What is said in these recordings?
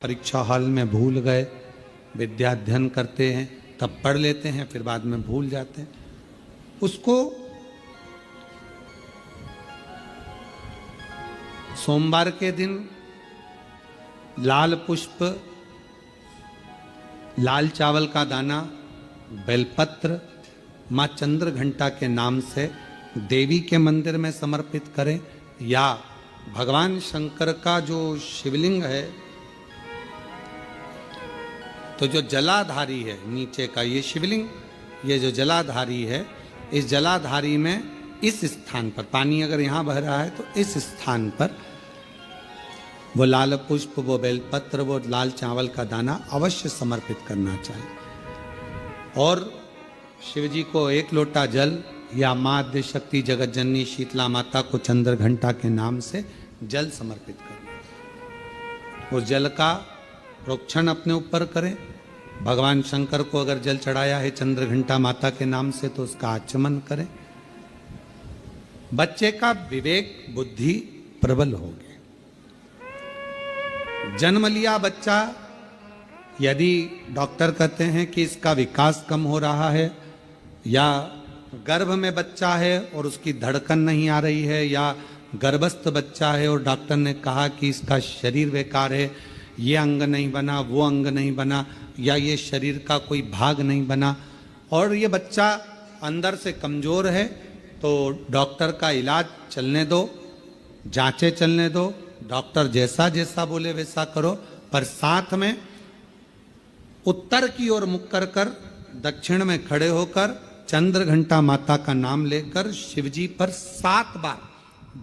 परीक्षा हॉल में भूल गए, विद्याध्ययन करते हैं तब पढ़ लेते हैं, फिर बाद में भूल जाते हैं। उसको सोमवार के दिन लाल पुष्प, लाल चावल का दाना, बेलपत्र माँ चंद्र घंटा के नाम से देवी के मंदिर में समर्पित करें, या भगवान शंकर का जो शिवलिंग है, तो जो जलाधारी है नीचे का ये शिवलिंग, ये जो जलाधारी है, इस जलाधारी में इस स्थान पर पानी अगर यहाँ बह रहा है तो इस स्थान पर वो लाल पुष्प, वो बेलपत्र, वो लाल चावल का दाना अवश्य समर्पित करना चाहिए। और शिव जी को 1 लोटा जल या माँ आद्य शक्ति जगत जननी शीतला माता को चंद्र घंटा के नाम से जल समर्पित करें। उस जल का प्रोक्षण अपने ऊपर करें। भगवान शंकर को अगर जल चढ़ाया है चंद्र घंटा माता के नाम से तो उसका आचमन करें। बच्चे का विवेक बुद्धि प्रबल होगी। जन्म लिया बच्चा, यदि डॉक्टर कहते हैं कि इसका विकास कम हो रहा है, या गर्भ में बच्चा है और उसकी धड़कन नहीं आ रही है, या गर्भस्थ बच्चा है और डॉक्टर ने कहा कि इसका शरीर बेकार है, ये अंग नहीं बना, वो अंग नहीं बना, या ये शरीर का कोई भाग नहीं बना, और ये बच्चा अंदर से कमजोर है, तो डॉक्टर का इलाज चलने दो, जांचें चलने दो, डॉक्टर जैसा जैसा बोले वैसा करो, पर साथ में उत्तर की ओर मुख कर कर दक्षिण में खड़े होकर चंद्र घंटा माता का नाम लेकर शिवजी पर 7 बार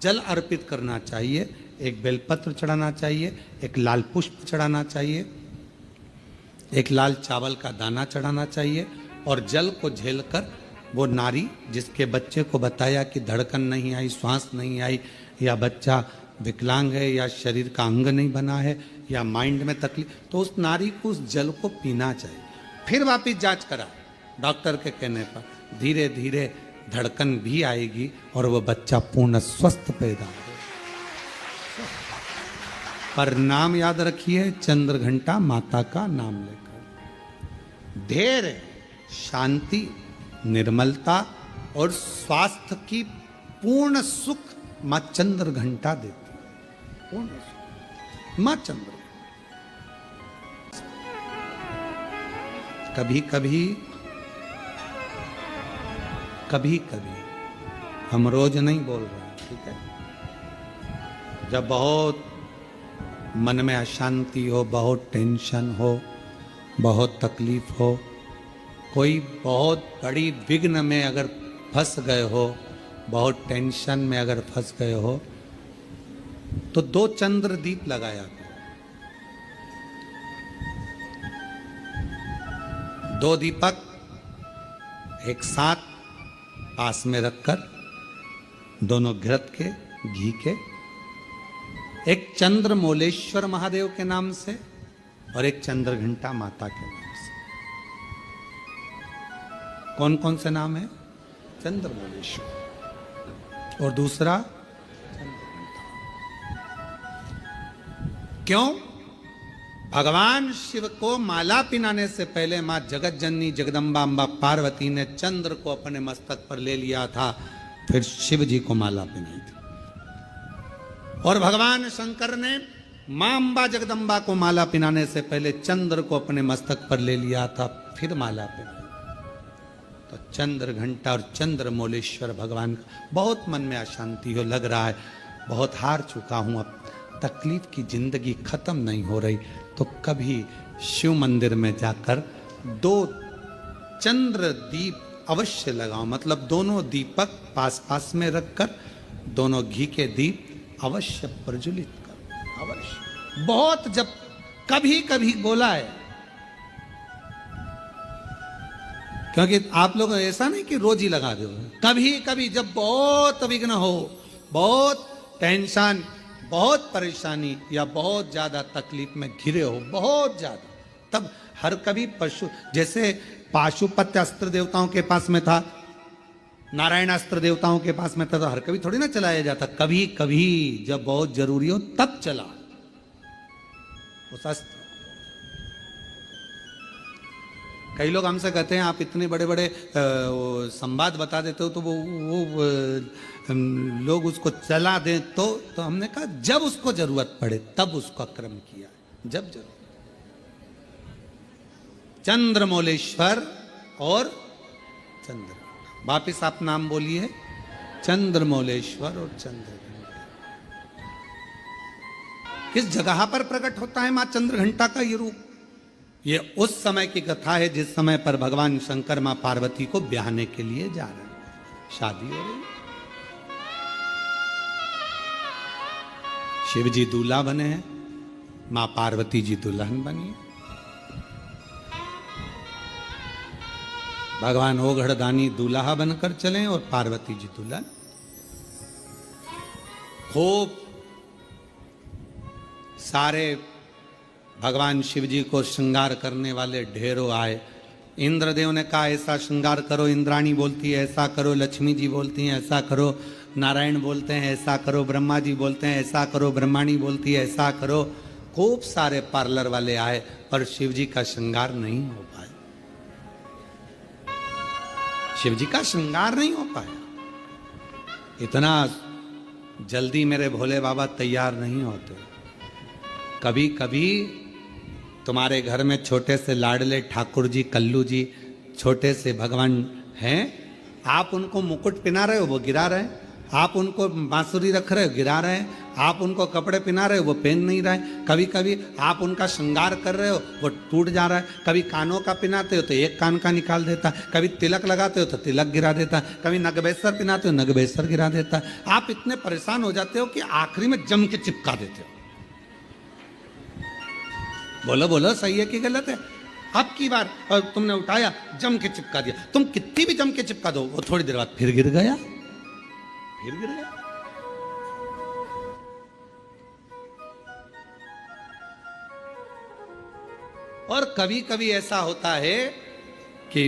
जल अर्पित करना चाहिए। एक बेलपत्र चढ़ाना चाहिए, एक लाल पुष्प चढ़ाना चाहिए, एक लाल चावल का दाना चढ़ाना चाहिए, और जल को झेलकर वो नारी जिसके बच्चे को बताया कि धड़कन नहीं आई, श्वास नहीं आई, या बच्चा विकलांग है, या शरीर का अंग नहीं बना है, या माइंड में तकलीफ, तो उस नारी को उस जल को पीना चाहिए। फिर वापिस जांच करा डॉक्टर के कहने पर, धीरे धीरे धड़कन भी आएगी और वो बच्चा पूर्ण स्वस्थ पैदा होगा। पर नाम याद रखिए, चंद्र घंटा माता का नाम लेकर धैर्य, शांति, निर्मलता और स्वास्थ्य की पूर्ण सुख मां चंद्र घंटा देती है। पूर्ण सुख मां चंद्र। कभी कभी हम रोज नहीं बोल रहे हैं, ठीक है? जब बहुत मन में अशांति हो, बहुत टेंशन हो, बहुत तकलीफ हो, कोई बहुत बड़ी विघ्न में अगर फंस गए हो, बहुत टेंशन में अगर फंस गए हो, तो 2 चंद्र दीप लगाया करो। 2 दीपक एक साथ पास में रखकर, दोनों घृत के, घी के, एक चंद्र मोलेश्वर महादेव के नाम से और एक चंद्र घंटा माता के नाम से। कौन कौन से नाम है? चंद्र मोलेश्वर और दूसरा चंद्र घंटा। क्यों? भगवान शिव को माला पिनाने से पहले मां जगत जननी जगदम्बा अम्बा पार्वती ने चंद्र को अपने मस्तक पर ले लिया था, फिर शिव जी को माला पिनाई थी। और भगवान शंकर ने मां अम्बा जगदम्बा को माला पिनाने से पहले चंद्र को अपने मस्तक पर ले लिया था, फिर माला पिनाई। तो चंद्र घंटा और चंद्र मोलेश्वर भगवान का। बहुत मन में अशांति हो, लग रहा है बहुत हार चुका हूं, अब तकलीफ की जिंदगी खत्म नहीं हो रही, तो कभी शिव मंदिर में जाकर 2 चंद्र दीप अवश्य लगाओ। मतलब दोनों दीपक पास पास में रखकर दोनों घी के दीप अवश्य प्रज्वलित करो, अवश्य। बहुत जब कभी कभी बोला है, क्योंकि आप लोग ऐसा नहीं कि रोज ही लगा दो, कभी कभी जब बहुत विघ्न हो, बहुत टेंशन, बहुत परेशानी, या बहुत ज्यादा तकलीफ में घिरे हो, बहुत ज्यादा, तब हर कभी पशु, जैसे पाशुपत्य अस्त्र देवताओं के पास में था, नारायण अस्त्र देवताओं के पास में था, तो हर कभी थोड़ी ना चलाया जाता, कभी कभी जब बहुत जरूरी हो तब चला उस अस्त्र। कई लोग हमसे कहते हैं आप इतने बड़े बड़े संवाद बता देते हो तो वो लोग उसको चला दें तो हमने कहा जब उसको जरूरत पड़े तब उसका क्रम किया, जब जरूरत। चंद्रमौलेश्वर और चंद्र, वापिस आप नाम बोलिए, चंद्रमौलेश्वर और चंद्रघंटा। किस जगह पर प्रकट होता है मां चंद्रघंटा का ये रूप? ये उस समय की कथा है जिस समय पर भगवान शंकर मां पार्वती को ब्याहने के लिए जा रहे हैं, शादी हो रही। शिव जी दूल्हा बने हैं, मां पार्वती जी दुल्हन बनी। भगवान ओघड़दानी दूल्हा बनकर चले और पार्वती जी दुल्हन। खूब सारे भगवान शिव जी को श्रृंगार करने वाले ढेरों आए। इंद्रदेव ने कहा ऐसा श्रृंगार करो, इंद्राणी बोलती है ऐसा करो, लक्ष्मी जी बोलती हैं ऐसा करो, नारायण बोलते हैं ऐसा करो, ब्रह्मा जी बोलते हैं ऐसा करो, ब्रह्माणी बोलती है ऐसा करो। खूब सारे पार्लर वाले आए पर शिव जी का श्रृंगार नहीं हो पाया, शिव जी का श्रृंगार नहीं हो पाया। इतना जल्दी मेरे भोले बाबा तैयार नहीं होते। कभी कभी तुम्हारे घर में छोटे से लाडले ठाकुर जी, कल्लू जी, छोटे से भगवान हैं, आप उनको मुकुट पहना रहे हो वो गिरा रहे हैं, आप उनको बांसुरी रख रहे हो गिरा रहे हैं, आप उनको कपड़े पहना रहे हो वो पहन नहीं रहे। कभी कभी आप उनका श्रृंगार कर रहे हो वो टूट जा रहा है। कभी कानों का पहनाते हो तो एक कान का निकाल देता है, कभी तिलक लगाते हो तो तिलक गिरा देता है, कभी नगबेसर पहनाते हो नगबेसर गिरा देता है। आप इतने परेशान हो जाते हो कि आखिरी में जम के चिपका देते हो। बोलो बोलो सही है कि गलत है? अब की बार और तुमने उठाया जम के चिपका दिया, तुम कितनी भी जम के चिपका दो वो थोड़ी देर बाद फिर गिर गया, फिर गिर गया। और कभी कभी ऐसा होता है कि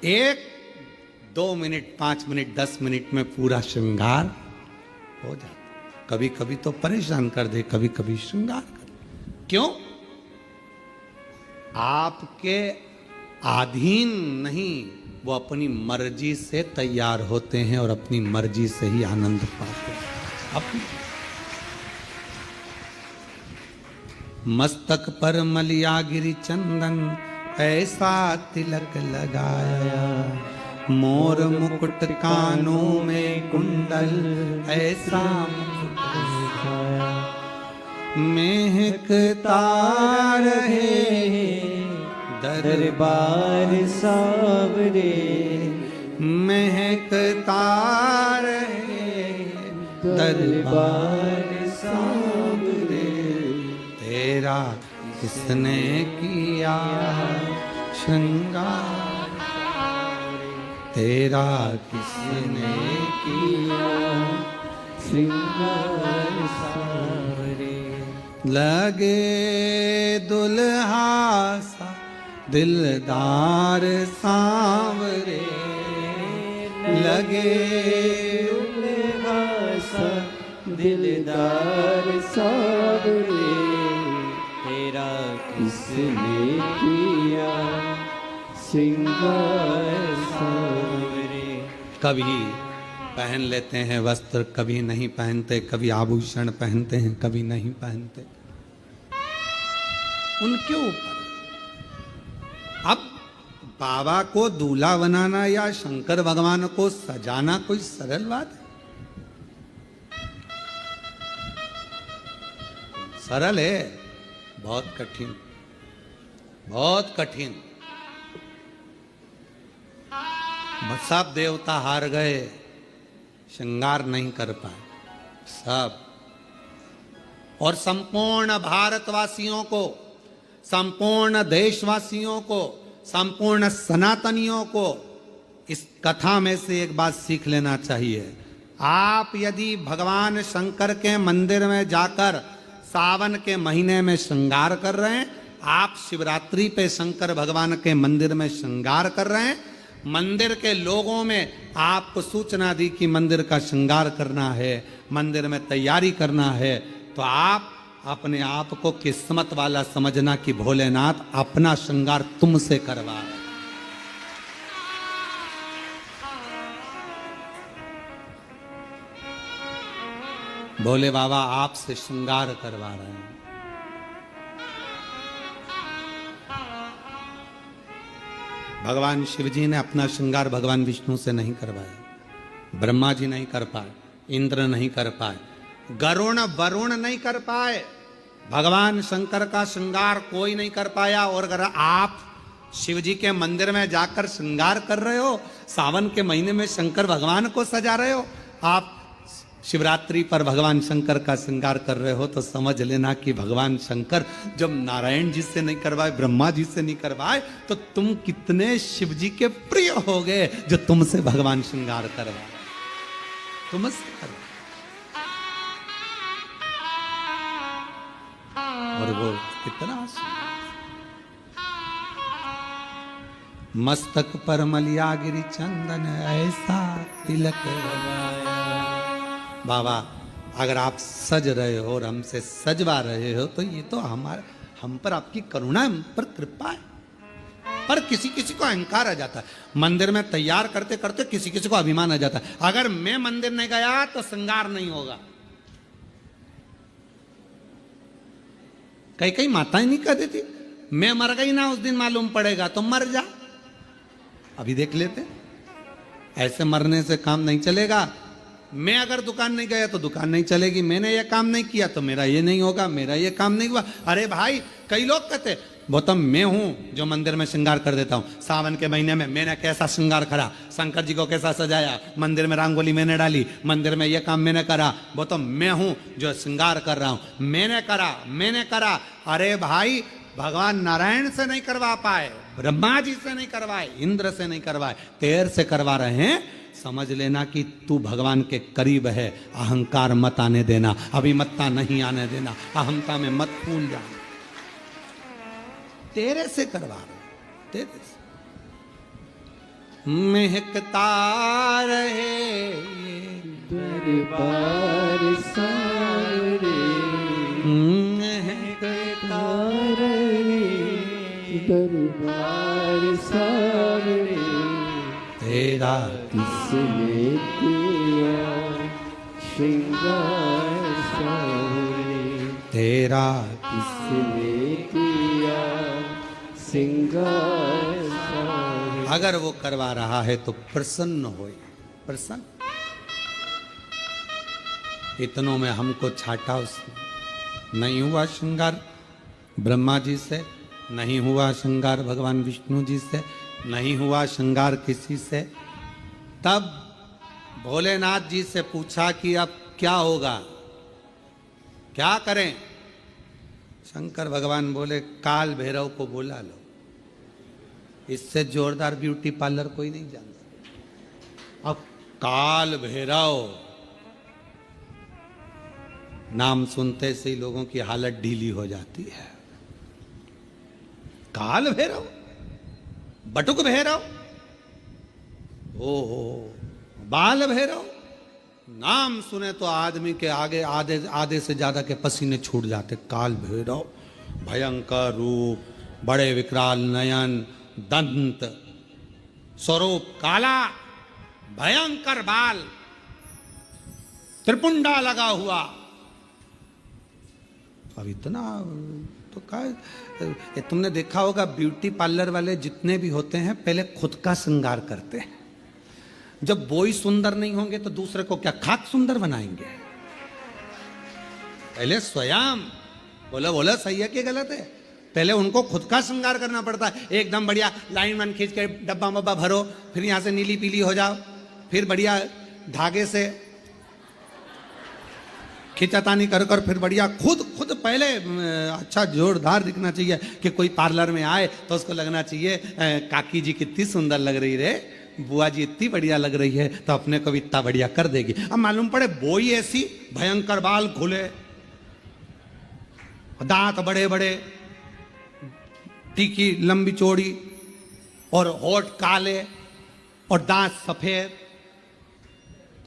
1-2 मिनट 5 मिनट 10 मिनट में पूरा श्रृंगार हो जाता। कभी कभी तो परेशान कर दे, कभी कभी श्रृंगार कर दे। क्यों? आपके अधीन नहीं, वो अपनी मर्जी से तैयार होते हैं और अपनी मर्जी से ही आनंद पाते हैं। अपनी मस्तक पर मलिया गिरी चंदन ऐसा तिलक लगाया, मोर मुकुट कानों में कुंडल ऐसा मुकुट लगाया, महकता रहे दरबार सावरे, महकता रहे दरबार सावरे, तेरा किसने किया श्रृंगार, तेरा किसने किया श्रृंगार सावरे। लगे दुल्हा सा दिलदार सांवरे, लगे दुल्हा सा दिलदार सांवरे, तेरा किसने किया श्रृंगार सांवरे। कभी पहन लेते हैं वस्त्र, कभी नहीं पहनते, कभी आभूषण पहनते हैं, कभी नहीं पहनते, उनके ऊपर। अब बाबा को दूल्हा बनाना या शंकर भगवान को सजाना कोई सरल बात है? सरल है? बहुत कठिन, बहुत कठिन। सब देवता हार गए, श्रृंगार नहीं कर पाए सब। और संपूर्ण भारतवासियों को, संपूर्ण देशवासियों को, संपूर्ण सनातनियों को इस कथा में से एक बात सीख लेना चाहिए। आप यदि भगवान शंकर के मंदिर में जाकर सावन के महीने में श्रृंगार कर रहे हैं, आप शिवरात्रि पे शंकर भगवान के मंदिर में श्रृंगार कर रहे हैं, मंदिर के लोगों में आपको सूचना दी कि मंदिर का श्रृंगार करना है, मंदिर में तैयारी करना है, तो आप अपने आप को किस्मत वाला समझना कि भोलेनाथ अपना श्रृंगार तुमसे करवा रहे। भोले बाबा आपसे श्रृंगार करवा रहे हैं। भगवान शिव जी ने अपना श्रृंगार भगवान विष्णु से नहीं करवाया, ब्रह्मा जी नहीं कर पाए, इंद्र नहीं कर पाए, गरुण वरुण नहीं कर पाए, भगवान शंकर का श्रृंगार कोई नहीं कर पाया। और अगर आप शिव जी के मंदिर में जाकर श्रृंगार कर रहे हो, सावन के महीने में शंकर भगवान को सजा रहे हो, आप शिवरात्रि पर भगवान शंकर का श्रृंगार कर रहे हो, तो समझ लेना कि भगवान शंकर जब नारायण जी से नहीं करवाए, ब्रह्मा जी से नहीं करवाए, तो तुम कितने शिव जी के प्रिय हो गए जो तुमसे भगवान श्रृंगार करवाए, तुमसे करवाए। और वो कितना मस्तक पर मलिया गिरी चंदन ऐसा तिलक लगाया। बाबा अगर आप सज रहे हो और हमसे सजवा रहे हो, तो ये तो हम पर आपकी करुणा है, हम पर कृपा है। पर किसी किसी को अहंकार आ जाता है, मंदिर में तैयार करते करते किसी किसी को अभिमान आ जाता है, अगर मैं मंदिर नहीं गया तो श्रृंगार नहीं होगा। कई कई माताएं नहीं कह देती, मैं मर गई ना उस दिन मालूम पड़ेगा, तो मर जा। अभी देख लेते, ऐसे मरने से काम नहीं चलेगा। मैं अगर दुकान नहीं गया तो दुकान नहीं चलेगी, मैंने ये काम नहीं किया तो मेरा ये नहीं होगा, मेरा ये काम नहीं हुआ। अरे भाई, कई लोग कहते वो तो मैं हूं जो मंदिर में श्रृंगार कर देता हूं। सावन के महीने में मैंने कैसा श्रृंगार करा, शंकर जी को कैसा सजाया, मंदिर में रंगोली मैंने डाली, मंदिर में ये काम मैंने करा, वो तो मैं हूं जो श्रृंगार कर रहा हूं, मैंने करा। अरे भाई, भगवान नारायण से नहीं करवा पाए, ब्रह्मा जी से नहीं करवाए, इंद्र से नहीं करवाए, तेरे से करवा रहे हैं। समझ लेना कि तू भगवान के करीब है। अहंकार मत आने देना, अभिमत्ता नहीं आने देना, अहमता में मत फूल जाना। तेरे से करवा रहे, तेरे से महकता रहे दरबार सारे, महकता रहे दरबार सारे, तेरा किसने किया श्रृंगार सारे, तेरा किसने किया श्रृंगार सारे। अगर वो करवा रहा है तो प्रसन्न होए, प्रसन्न। इतनों में हमको छाटा उसने। नहीं हुआ श्रृंगार ब्रह्मा जी से, नहीं हुआ श्रृंगार भगवान विष्णु जी से, नहीं हुआ श्रृंगार किसी से। तब भोलेनाथ जी से पूछा कि अब क्या होगा, क्या करें। शंकर भगवान बोले, काल भैरव को बुला लो। इससे जोरदार ब्यूटी पार्लर कोई नहीं जानता। अब काल भैरव नाम सुनते से ही लोगों की हालत ढीली हो जाती है। काल भैरव, बटुक भैरव, ओहो, बाल भैरव, नाम सुने तो आदमी के आगे आधे से ज्यादा के पसीने छूट जाते। काल भैरव, भयंकर रूप, बड़े विकराल नयन, दंत, स्वरूप काला, भयंकर बाल, त्रिपुंडा लगा हुआ। अब इतना तो क्या, तुमने देखा होगा ब्यूटी पार्लर वाले जितने भी होते हैं पहले खुद का श्रृंगार करते हैं। जब वो ही सुंदर नहीं होंगे तो दूसरे को क्या खाक सुंदर बनाएंगे। पहले स्वयं, बोला सही है कि गलत है, पहले उनको खुद का श्रृंगार करना पड़ता है। एकदम बढ़िया लाइन वन खींच के डब्बा मब्बा भरो, फिर यहां से नीली पीली हो जाओ, फिर बढ़िया धागे से खिंचातानी कर कर फिर बढ़िया खुद पहले अच्छा जोरदार दिखना चाहिए कि कोई पार्लर में आए तो उसको लगना चाहिए काकी जी कितनी सुंदर लग रही रे, बुआ जी इतनी बढ़िया लग रही है, तो अपने को भी इतना बढ़िया कर देगी। अब मालूम पड़े बोई ऐसी, भयंकर बाल खुले, दांत बड़े बड़े, टीकी लंबी चौड़ी, और होठ काले और दांत सफेद,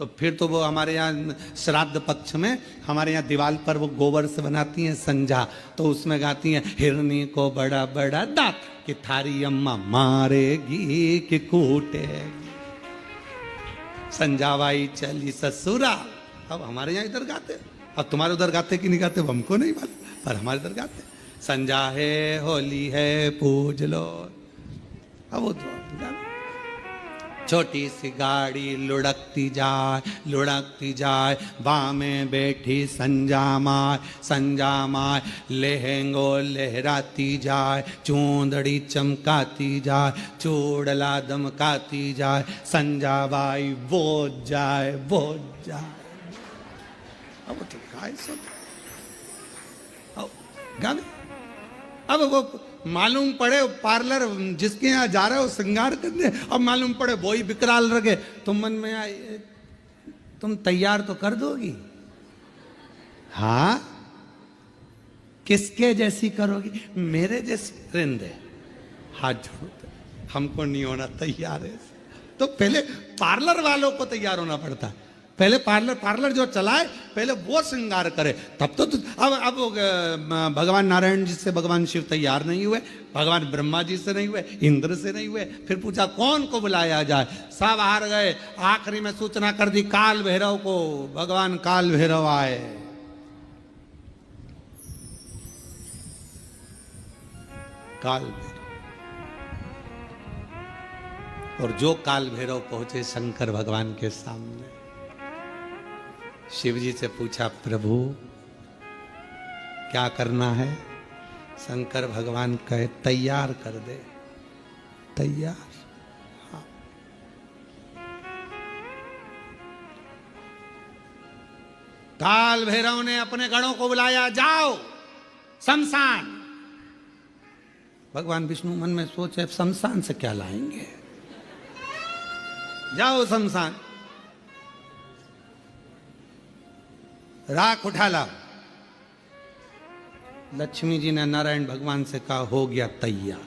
तो फिर तो वो हमारे यहाँ श्राद्ध पक्ष में हमारे यहाँ दीवार पर वो गोबर से बनाती हैं संजा, तो उसमें गाती हैं हिरनी को बड़ा बड़ा दांत कि थारी अम्मा मारेगी कि कूटेगी, संजावाई चली ससुरा। अब हमारे यहाँ इधर गाते, अब तुम्हारे उधर गाते कि नहीं गाते हमको नहीं मालूम, पर हमारे इधर गाते संजा है होली है पूज लो। अब वो तो छोटी सी गाड़ी लुढ़कती जाए बाँ में बैठी संजा माय लहंगो लहराती जाए, चूंदड़ी चमकाती जाए, चूड़ला दमकाती जाए, संजा बाई बोझ जाए। अब तो गाय सुन, गाने अब वो मालूम पड़े पार्लर जिसके यहाँ जा रहे हो श्रृंगार करने, अब मालूम पड़े वो ही विकराल रखे, तुम मन में आए तुम तैयार तो कर दोगी? हाँ, किसके जैसी करोगी? मेरे जैसी रिंदे हाथ जोड़ते, हमको नहीं होना तैयार है। तो पहले पार्लर वालों को तैयार होना पड़ता है, पहले पार्लर जो चलाए पहले वो श्रृंगार करे, तब तो अब भगवान नारायण जी से भगवान शिव तैयार नहीं हुए, भगवान ब्रह्मा जी से नहीं हुए, इंद्र से नहीं हुए, फिर पूछा कौन को बुलाया जाए, सब हार गए। आखिरी में सूचना कर दी काल भैरव को, भगवान काल भैरव आए। काल भैरव, और जो काल भैरव पहुंचे शंकर भगवान के सामने, शिव जी से पूछा प्रभु क्या करना है? शंकर भगवान कहे तैयार कर दे। तैयार? हाँ। काल भैरव ने अपने गणों को बुलाया, जाओ शमशान। भगवान विष्णु मन में सोचे शमशान से क्या लाएंगे, जाओ शमशान, राख उठा लाओ। लक्ष्मी जी ने नारायण भगवान से कहा हो गया तैयार,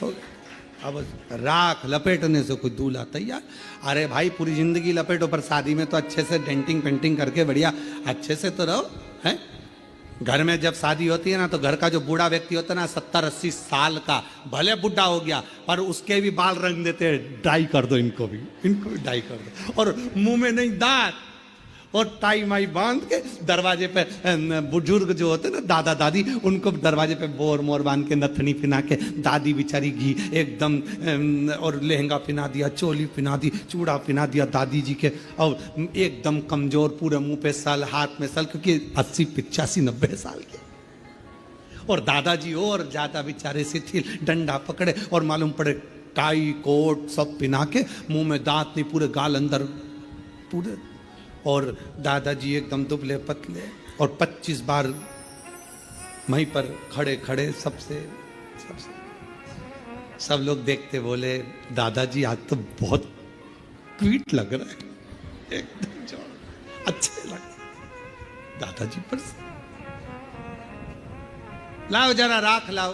हो गया। अब राख लपेटने से कोई दूल्हा तैयार। अरे भाई पूरी जिंदगी लपेटो, पर शादी में तो अच्छे से डेंटिंग पेंटिंग करके बढ़िया अच्छे से तो रहो, हैं? घर में जब शादी होती है ना, तो घर का जो बूढ़ा व्यक्ति होता है ना 70-80 साल का, भले बुढ़ा हो गया पर उसके भी बाल रंग देते हैं, डाई कर दो इनको भी डाई कर दो, और मुंह में नहीं दांत, और टाई माई बांध के दरवाजे पे बुजुर्ग जो होते ना दादा दादी, उनको दरवाजे पे बोर मोर बांध के नथनी पिना के, दादी बेचारी घी एकदम और लहंगा पिना दिया, चोली पिना दी, चूड़ा पिना दिया दादी जी के, और एकदम कमजोर, पूरे मुंह पे सल, हाथ में सल, क्योंकि 80 85 90 साल के, और दादाजी और ज्यादा बेचारे शिथिल, डंडा पकड़े और मालूम पड़े टाई कोट सब पिना के, मुंह में दांत नहीं, पूरे गाल अंदर पूरे, और दादाजी एकदम दुबले पतले, और 25 बार वहीं पर खड़े खड़े सबसे सब लोग देखते बोले दादाजी आज तो बहुत क्वीट लग रहा है, एकदम जो अच्छे लग दादाजी पर से। लाओ जरा राख लाओ,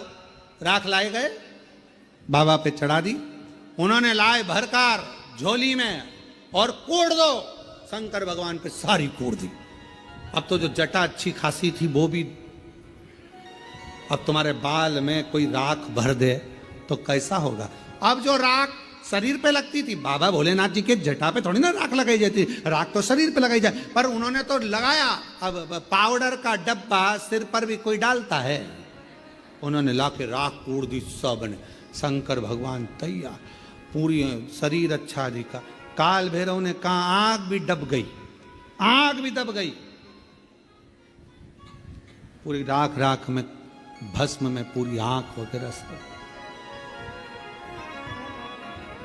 राख लाए गए, बाबा पे चढ़ा दी, उन्होंने लाए भरकार झोली में और कोड़ दो, शंकर भगवान पे सारी कोड़ दी। अब तो जो जटा अच्छी खासी थी वो भी, अब तुम्हारे बाल में कोई राख भर दे तो कैसा होगा। अब जो राख शरीर पे लगती थी, बाबा भोलेनाथ जी के जटा पे थोड़ी ना राख लगाई जाती, राख तो शरीर पे लगाई जाए, पर उन्होंने तो लगाया। अब पाउडर का डब्बा सिर पर भी कोई डालता है, उन्होंने लाके राख कोड़ दी सब ने, शंकर भगवान तैयार, पूरी शरीर अच्छा दिखा। काल भैरव ने कहा आग भी दब गई, आग भी दब गई, पूरी राख राख में भस्म में पूरी आंख वगैरह सब।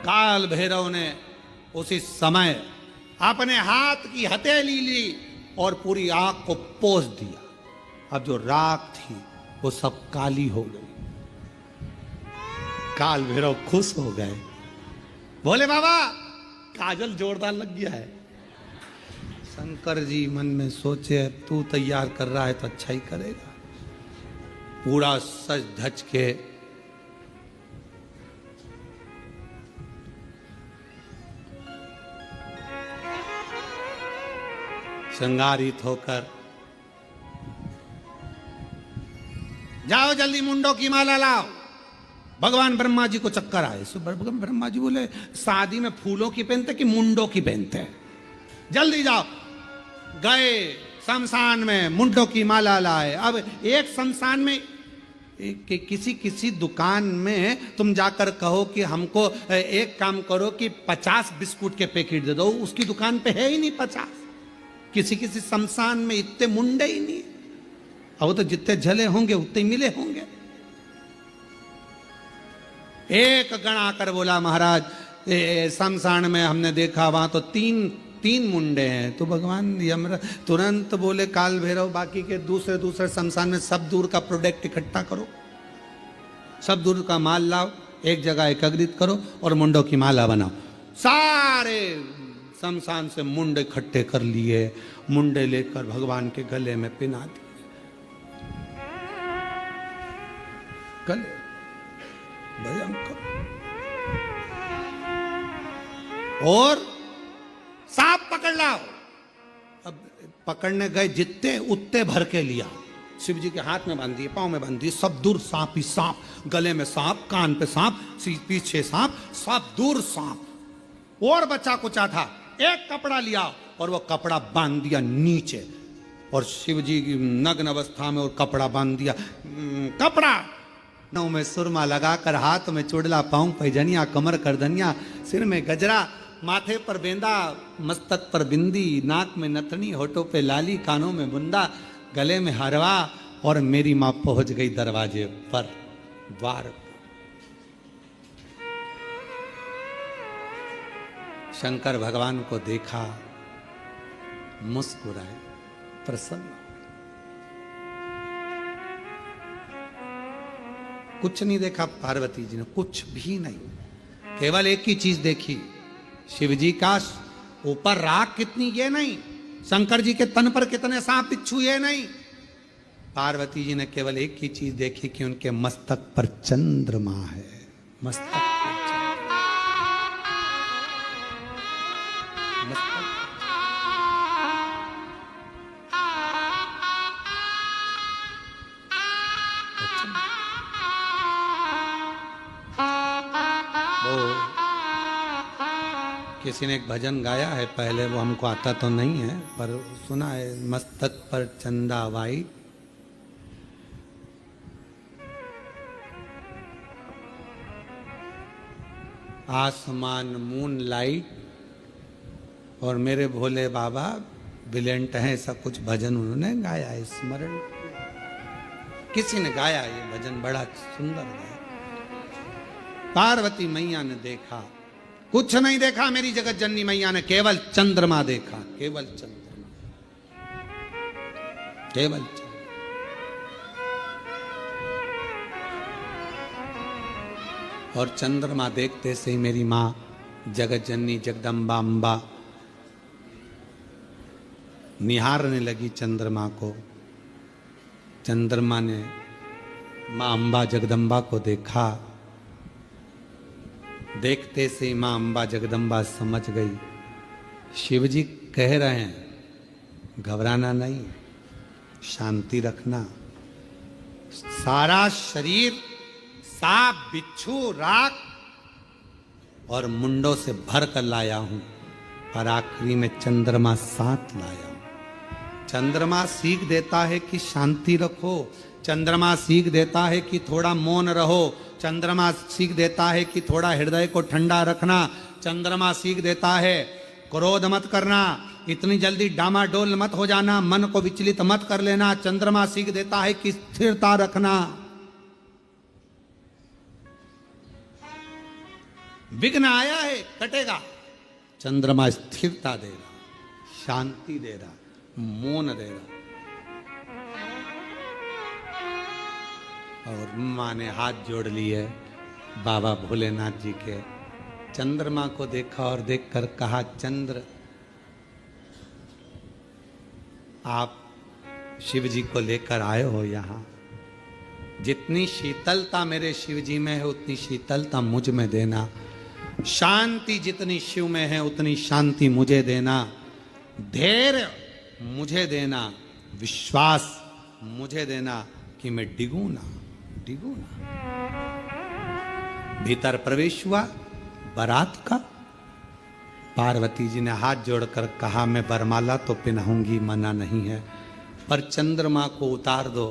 काल भैरव ने उसी समय अपने हाथ की हथेली ली और पूरी आंख को पोंछ दिया। अब जो राख थी वो सब काली हो गई। काल भैरव खुश हो गए, बोले बाबा काजल जोरदार लग गया है। शंकर जी मन में सोचे तू तैयार कर रहा है तो अच्छा ही करेगा। पूरा सज धज के श्रृंगारित होकर, जाओ जल्दी मुंडों की माला लाओ। भगवान ब्रह्मा जी को चक्कर आए। सो भगवान ब्रह्मा जी बोले शादी में फूलों की पहनते कि मुंडों की पहनते हैं, जल्दी जाओ। गए शमशान में, मुंडों की माला लाए। अब एक शमशान में कि किसी दुकान में तुम जाकर कहो कि हमको एक काम करो कि 50 बिस्कुट के पैकेट दे दो, उसकी दुकान पे है ही नहीं 50। किसी शमशान में इतने मुंडे ही नहीं। अब वो तो जितने झले होंगे उतने मिले होंगे। एक गण आकर बोला महाराज शमशान में हमने देखा वहां तो तीन मुंडे हैं। तो भगवान यमराज तुरंत बोले काल भैरव बाकी के दूसरे शमशान में सब दूर का प्रोडक्ट इकट्ठा करो, सब दूर का माल लाओ, एक जगह एकत्रित करो और मुंडों की माला बनाओ। सारे शमशान से मुंडे इकट्ठे कर लिए, मुंडे लेकर भगवान के गले में पिना दिए। गले भयंकर। और सांप पकड़ लाओ। अब पकड़ने गए जितने उतने भर के लिया। शिव जी के हाथ में बांध दिए, पांव में बांध दिए, सब दूर सांप ही सांप, गले में सांप, कान पे सांप, पीछे सांप, सब दूर सांप। और बच्चा कुचा था, एक कपड़ा लिया और वो कपड़ा बांध दिया नीचे, और शिव जी की नग्न अवस्था में और कपड़ा बांध दिया। कपड़ा नौ में सुरमा लगाकर, हाथ में चुड़ला, पांव पैजनिया, कमर करदनिया, सिर में गजरा, माथे पर बेंदा, मस्तक पर बिंदी, नाक में नथनी, होठों पे लाली, कानों में बुंदा, गले में हरवा। और मेरी मां पहुंच गई दरवाजे पर, द्वार पर। शंकर भगवान को देखा, मुस्कुराए, प्रसन्न। कुछ नहीं देखा पार्वती जी ने, कुछ भी नहीं। केवल एक ही चीज देखी, शिव जी का ऊपर राख कितनी ये नहीं, शंकर जी के तन पर कितने सांप बिच्छू ये नहीं। पार्वती जी ने केवल एक ही चीज देखी कि उनके मस्तक पर चंद्रमा है। मस्तक पर चंद्रमा। मस्तक किसी ने एक भजन गाया है पहले, वो हमको आता तो नहीं है पर सुना है। मस्तक पर चंदा वाई, आसमान मून लाइट, और मेरे भोले बाबा ब्रिलियंट हैं। ऐसा कुछ भजन उन्होंने गाया है, स्मरण किसी ने गाया ये भजन, बड़ा सुंदर गाया। पार्वती मैया ने देखा, कुछ नहीं देखा मेरी जगत जननी मैया ने, केवल चंद्रमा देखा, केवल चंद्रमा, केवल चंद्रमा। और चंद्रमा देखते से ही मेरी मां जगत जननी जगदम्बा अम्बा निहारने लगी चंद्रमा को। चंद्रमा ने मां अम्बा जगदम्बा को देखा। देखते से मां अम्बा जगदम्बा समझ गई, शिव जी कह रहे हैं घबराना नहीं, शांति रखना। सारा शरीर सांप, बिच्छू, राख और मुंडों से भर कर लाया हूं, और आखिरी में चंद्रमा साथ लाया हूं। चंद्रमा सीख देता है कि शांति रखो, चंद्रमा सीख देता है कि थोड़ा मौन रहो, चंद्रमा सीख देता है कि थोड़ा हृदय को ठंडा रखना, चंद्रमा सीख देता है क्रोध मत करना, इतनी जल्दी डामाडोल मत हो जाना, मन को विचलित मत कर लेना। चंद्रमा सीख देता है कि स्थिरता रखना। विघ्न आया है, कटेगा। चंद्रमा स्थिरता दे रहा, शांति दे रहा, मौन दे रहा। और माँ ने हाथ जोड़ लिए बाबा भोलेनाथ जी के। चंद्रमा को देखा और देखकर कहा, चंद्र आप शिव जी को लेकर आए हो यहाँ, जितनी शीतलता मेरे शिव जी में है उतनी शीतलता मुझ में देना, शांति जितनी शिव में है उतनी शांति मुझे देना, धैर्य मुझे देना विश्वास, मुझे देना कि मैं डिगू ना। भीतर प्रवेश हुआ बारात का। पार्वती जी ने हाथ जोड़कर कहा, मैं बरमाला तो पहनाऊंगी, मना नहीं है, पर चंद्रमा को उतार दो,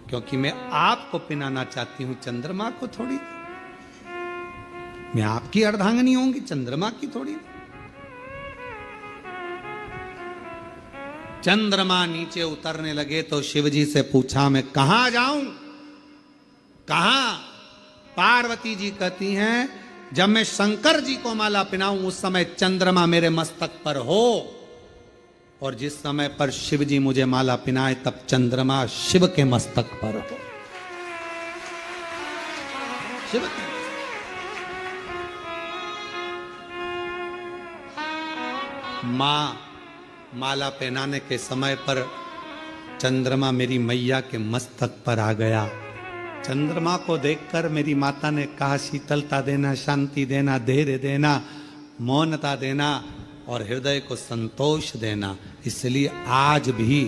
क्योंकि मैं आपको पहनाना चाहती हूं, चंद्रमा को थोड़ी। मैं आपकी अर्धांगिनी होंगी, चंद्रमा की थोड़ी। चंद्रमा नीचे उतरने लगे तो शिवजी से पूछा, मैं कहां जाऊं, कहां? पार्वती जी कहती हैं, जब मैं शंकर जी को माला पहनाऊं उस समय चंद्रमा मेरे मस्तक पर हो, और जिस समय पर शिव जी मुझे माला पहनाए तब चंद्रमा शिव के मस्तक पर हो। शिव के मां माला पहनाने के समय पर चंद्रमा मेरी मैया के मस्तक पर आ गया। चंद्रमा को देखकर मेरी माता ने कहा, शीतलता देना, शांति देना, धैर्य देना, मौनता देना और हृदय को संतोष देना। इसलिए आज भी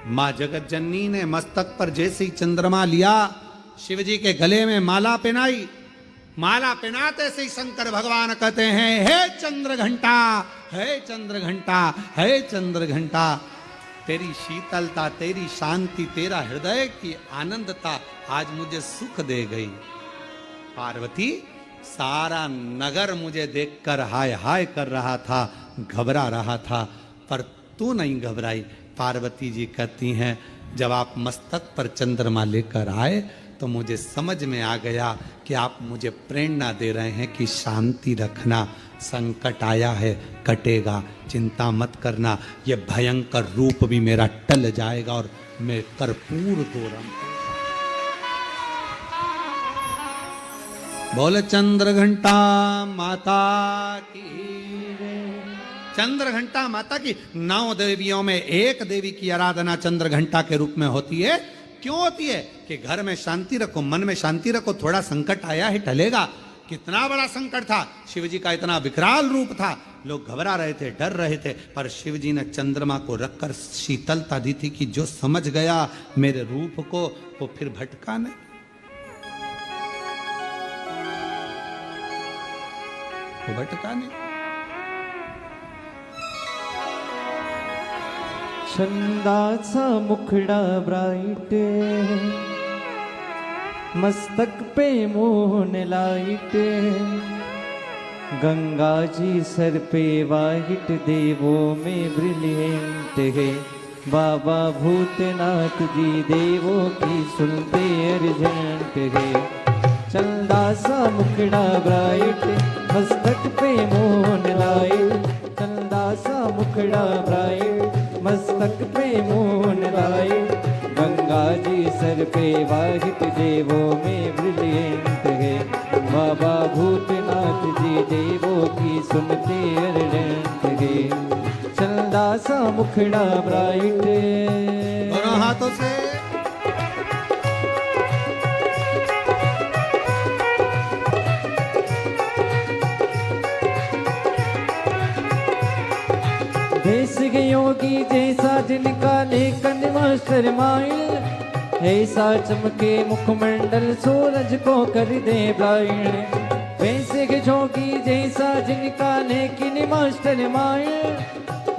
मां जगत जननी ने मस्तक पर जैसे ही चंद्रमा लिया, शिवजी के गले में माला पहनाई। माला पहनाते से ही शंकर भगवान कहते हैं, हे चंद्र घंटा, हे चंद्र घंटा, हे चंद्र घंटा, तेरी शीतलता, तेरी शांति, तेरा हृदय की आनंदता आज मुझे सुख दे गई। पार्वती, सारा नगर मुझे देखकर हाय हाय कर रहा था, घबरा रहा था, पर तू नहीं घबराई। पार्वती जी कहती हैं, जब आप मस्तक पर चंद्रमा लेकर आए तो मुझे समझ में आ गया कि आप मुझे प्रेरणा दे रहे हैं कि शांति रखना, संकट आया है कटेगा, चिंता मत करना, ये भयंकर रूप भी मेरा टल जाएगा और मैं कर्पूर गौरम। बोल चंद्र घंटा माता की। चंद्र घंटा माता की। 9 देवियों में एक देवी की आराधना चंद्र घंटा के रूप में होती है। क्यों होती है? कि घर में शांति रखो, मन में शांति रखो, थोड़ा संकट आया है टलेगा। कितना बड़ा संकट था, शिवजी का इतना विकराल रूप था, लोग घबरा रहे थे, डर रहे थे, पर शिवजी ने चंद्रमा को रखकर शीतलता दी थी कि जो समझ गया मेरे रूप को वो फिर भटका नहीं। वो भटका नहीं। छंदाचा मुखड़ा ब्राइट, मस्तक पे मोहन लाइट, गंगा जी सर पे वाइट, देवों में ब्रिलियंट है, बाबा भूतनाथ जी देवों की सुनते अर्जेंट है। चंदासा मुखड़ा ब्राइट, मस्तक पे मोहन लाइट, चंदासा मुखड़ा ब्राइट, मस्तक पे मोहन लाइट, गंगा जी सर पे वाहित, देवों में ब्रिलियंट है, बाबा भूतनाथ जी देवों की सुनते अर्जेंट है। चंदासा मुखड़ा ब्राइट। दोनों हाथों से देश के योगी जैसा जिनका लेखन मास्टर माइल, ऐसा चमके मुखमंडल सूरज को कर दे ब्राइट। वैसे के जोगी जैसा जिनका लेकिन मास्टर माइल,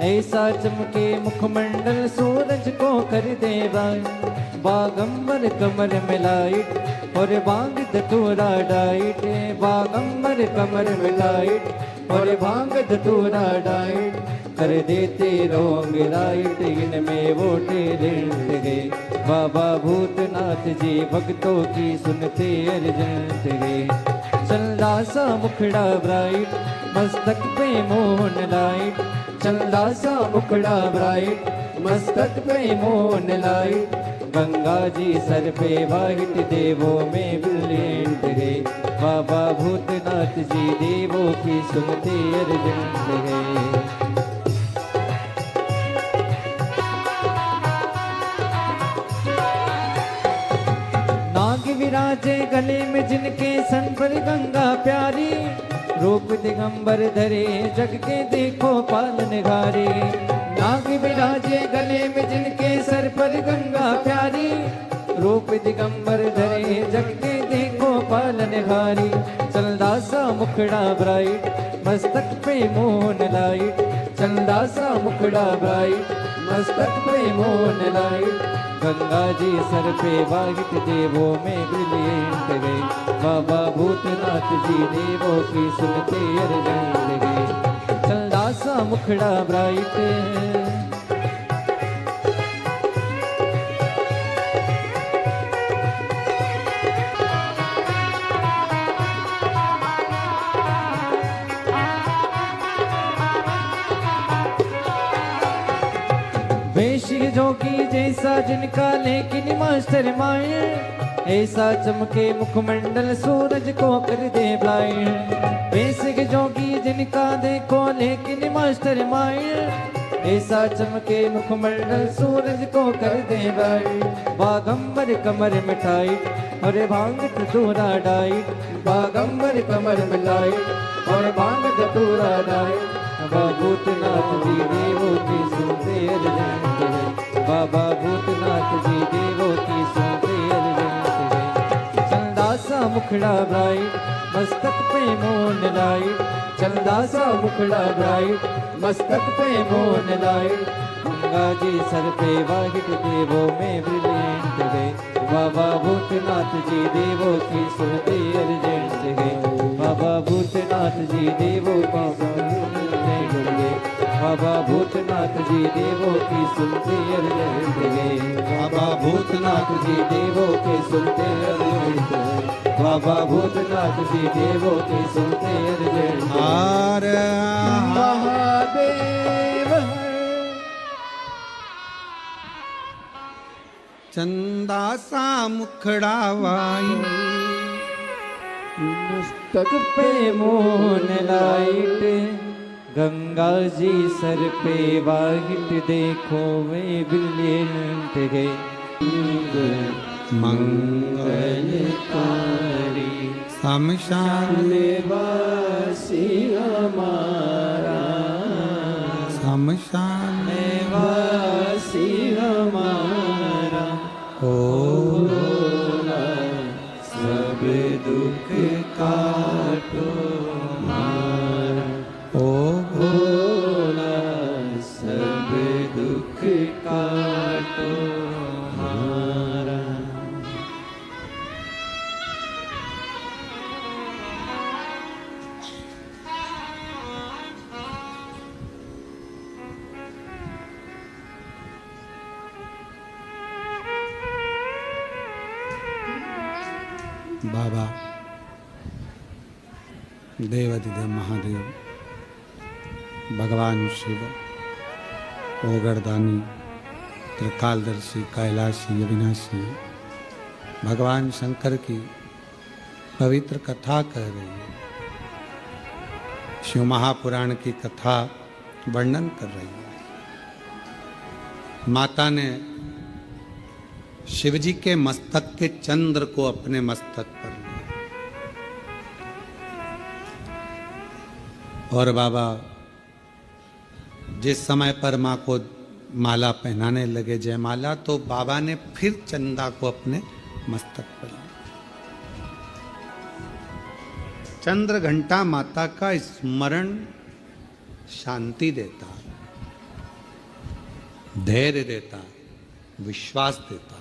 ऐसा चमके मुखमंडल सूरज को कर दे ब्राइट। बागंबर कमर में लाइट और बांग धतूरा डाइट, बागंबर कमर में लाइट और भांग धतूरा डाइट, कर देते रोंग राइट, इनमें वो टैलेंट है, बाबा भूतनाथ जी भक्तों की सुनते अर्जेंट है। चंदासा मुखड़ा ब्राइट, मस्तक पे मोहन लाइट, चंदासा मुखड़ा ब्राइट, मस्तक पे मोहन लाइट, गंगा जी सर पे वाइट, देवों में ब्रिलियंट है, बाबा भूतनाथ जी देवों की सुनते अर्जेंट है। विराजे गले में जिनके सन पर गंगा प्यारी, रूप दिगंबर धरे जग के देखो पालनहारी। नाग विराजे गले में जिनके सर पर गंगा प्यारी, रूप दिगंबर धरे जग के देखो पालनहारी। चंदा सा मुखड़ा ब्राइट, मस्तक पे मोन लाइट, चंदा सा मुखड़ा ब्राइट, मस्तक पे मोन लाइट। गंगा जी सर पे वाहिट, देवों में ब्रिलियंट गए, बाबा भूतनाथ जी देवों की सुनते अर्जंट गए। चंदा सा मुखड़ा ब्राइट, वेश जोगी जैसा जिनका लेकिन मास्टर माइंड, ऐसा चमके मुखमंडल सूरज को कर दे ब्लाइंड। वेश जोगी जिनका देखो लेकिन मास्टर माइंड, ऐसा चमके मुखमंडल सूरज को कर दे ब्लाइंड। बागंबर कमर मिठाई और भांग धतूरा डाइट, बागंबर कमर मिठाई और भांग धतूरा डाइट। बाबा भूतनाथ जी देवों की सुनते अर्जंत है, बाबा भूतनाथ जी देवों की सुनते अर्जंत है। चंदा सा मुखड़ा ब्राइट, मस्तक पे मोन लाइट, चंदा सा मुखड़ा ब्राइट, मस्तक पे मोन लाइट। गंगा जी सर पे वाहिट, देवों में ब्रिलियंट है, बाबा भूतनाथ जी देवों की सुनते अर्जंत है, बाबा भूतनाथ जी देवों की सुनते, बाबा भूतनाथ जी देवों की सुनते अर्जंत है, बाबा भूतनाथ जी देवों के सुनते अर्जंत है, बाबा भूतनाथ जी देवों के सुनते अर्जंत है। हर महादेव चंदा सा मुखड़ा वाई, मस्तक पे मोन लाइट। गंगा जी सर पे वाहिट, देखो वे ब्रिलियंट गए। मंगलकारी शमशान वासी हमारा, शमशान वासी हमारा, हो सब दुख काटो मारा, ओ भोला सब दुख काटो मारा। बाबा देवाधिदेव महादेव भगवान शिव ओगरदानी त्रिकालदर्शी कैलाशी अविनाशी भगवान शंकर की पवित्र कथा कह रही है, शिव महापुराण की कथा वर्णन कर रही है। माता ने शिवजी के मस्तक के चंद्र को अपने मस्तक पर लिया और बाबा जिस समय पर माँ को माला पहनाने लगे जयमाला, तो बाबा ने फिर चंदा को अपने मस्तक पर लिया। चंद्र घंटा माता का स्मरण शांति देता, धैर्य देता, विश्वास देता।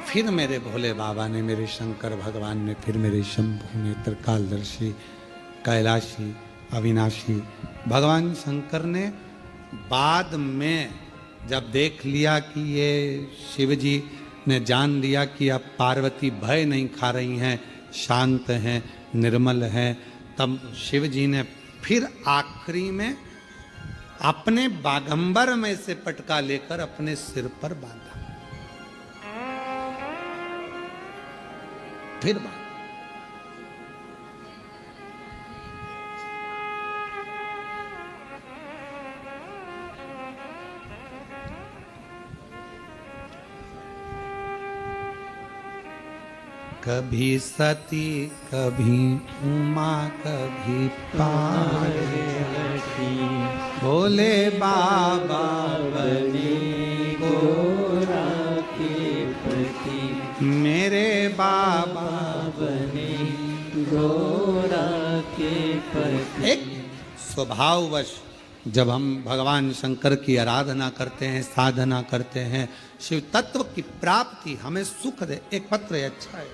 फिर मेरे भोले बाबा ने, मेरे शंकर भगवान ने, फिर मेरे शंभु ने, त्रिकालदर्शी कैलाशी अविनाशी भगवान शंकर ने बाद में जब देख लिया कि ये शिव जी ने जान लिया कि अब पार्वती भय नहीं खा रही हैं, शांत हैं, निर्मल हैं, तब शिव जी ने फिर आखिरी में अपने बागंबर में से पटका लेकर अपने सिर पर बांधा, फिर बांधा। कभी सती कभी उमा कभी पार्वती, भोले बाबा बने गोरा के पति, मेरे बाबा बने गोरा के पति। एक स्वभाववश जब हम भगवान शंकर की आराधना करते हैं, साधना करते हैं, शिव तत्व की प्राप्ति हमें सुख दे। एक पत्र है, अच्छा है।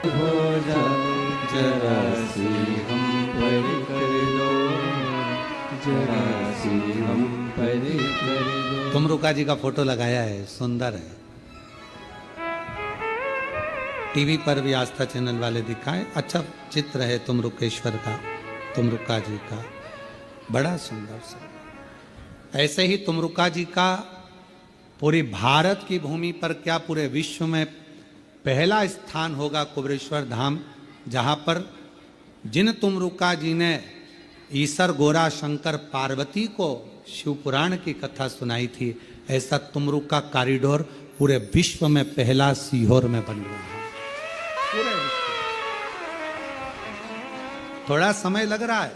हो जाओ जरा सी हम पर कर दो, जरा सी हम पर कर दो। तुमरुका जी का फोटो लगाया है, सुंदर है। टीवी पर भी आस्था चैनल वाले दिखाए, अच्छा चित्र है तुमरुकेश्वर का, तुमरुका जी का, बड़ा सुंदर सा। ऐसे ही तुमरुका जी का पूरी भारत की भूमि पर क्या पूरे विश्व में पहला स्थान होगा कुबरेश्वर धाम, जहां पर जिन तुमरुका जी ने ईसर गोरा शंकर पार्वती को शिव पुराण की कथा सुनाई थी, ऐसा तुमरुका कॉरिडोर पूरे विश्व में पहला सीहोर में बन रहा है। पूरे विश्व थोड़ा समय लग रहा है,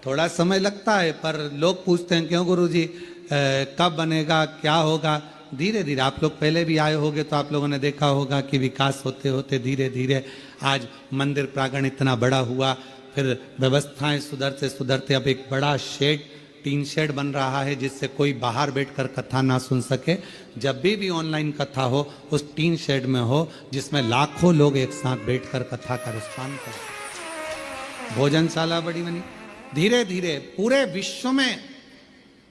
थोड़ा समय लगता है, पर लोग पूछते हैं क्यों गुरुजी कब बनेगा, क्या होगा। धीरे धीरे, आप लोग पहले भी आए होंगे तो आप लोगों ने देखा होगा कि विकास होते होते धीरे धीरे आज मंदिर प्रांगण इतना बड़ा हुआ, फिर व्यवस्थाएं सुधरते सुधरते अब एक बड़ा शेड, टीन शेड बन रहा है, जिससे कोई बाहर बैठकर कथा ना सुन सके। जब भी ऑनलाइन कथा हो उस टीन शेड में हो, जिसमें लाखों लोग एक साथ बैठकर कथा का रसपान करें। भोजनशाला बड़ी बनी। धीरे धीरे पूरे विश्व में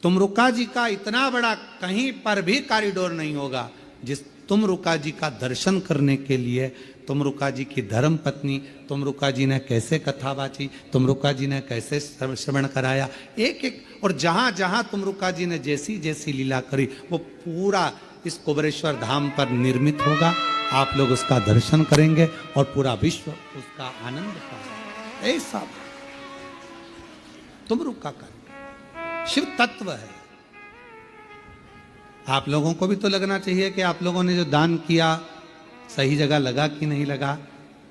तुमरुका जी का इतना बड़ा कहीं पर भी कॉरिडोर नहीं होगा, जिस तुमरुका जी का दर्शन करने के लिए तुमरुका जी की धर्म पत्नी, तुमरुका जी ने कैसे कथा बाची, तुमरुका जी ने कैसे श्रवण कराया, एक एक, और जहां जहां तुमरुका जी ने जैसी जैसी लीला करी वो पूरा इस कुबरेश्वर धाम पर निर्मित होगा। आप लोग उसका दर्शन करेंगे और पूरा विश्व उसका आनंद पाएगा। ऐसा तुमरुका का शिव तत्व है। आप लोगों को भी तो लगना चाहिए कि आप लोगों ने जो दान किया सही जगह लगा कि नहीं लगा।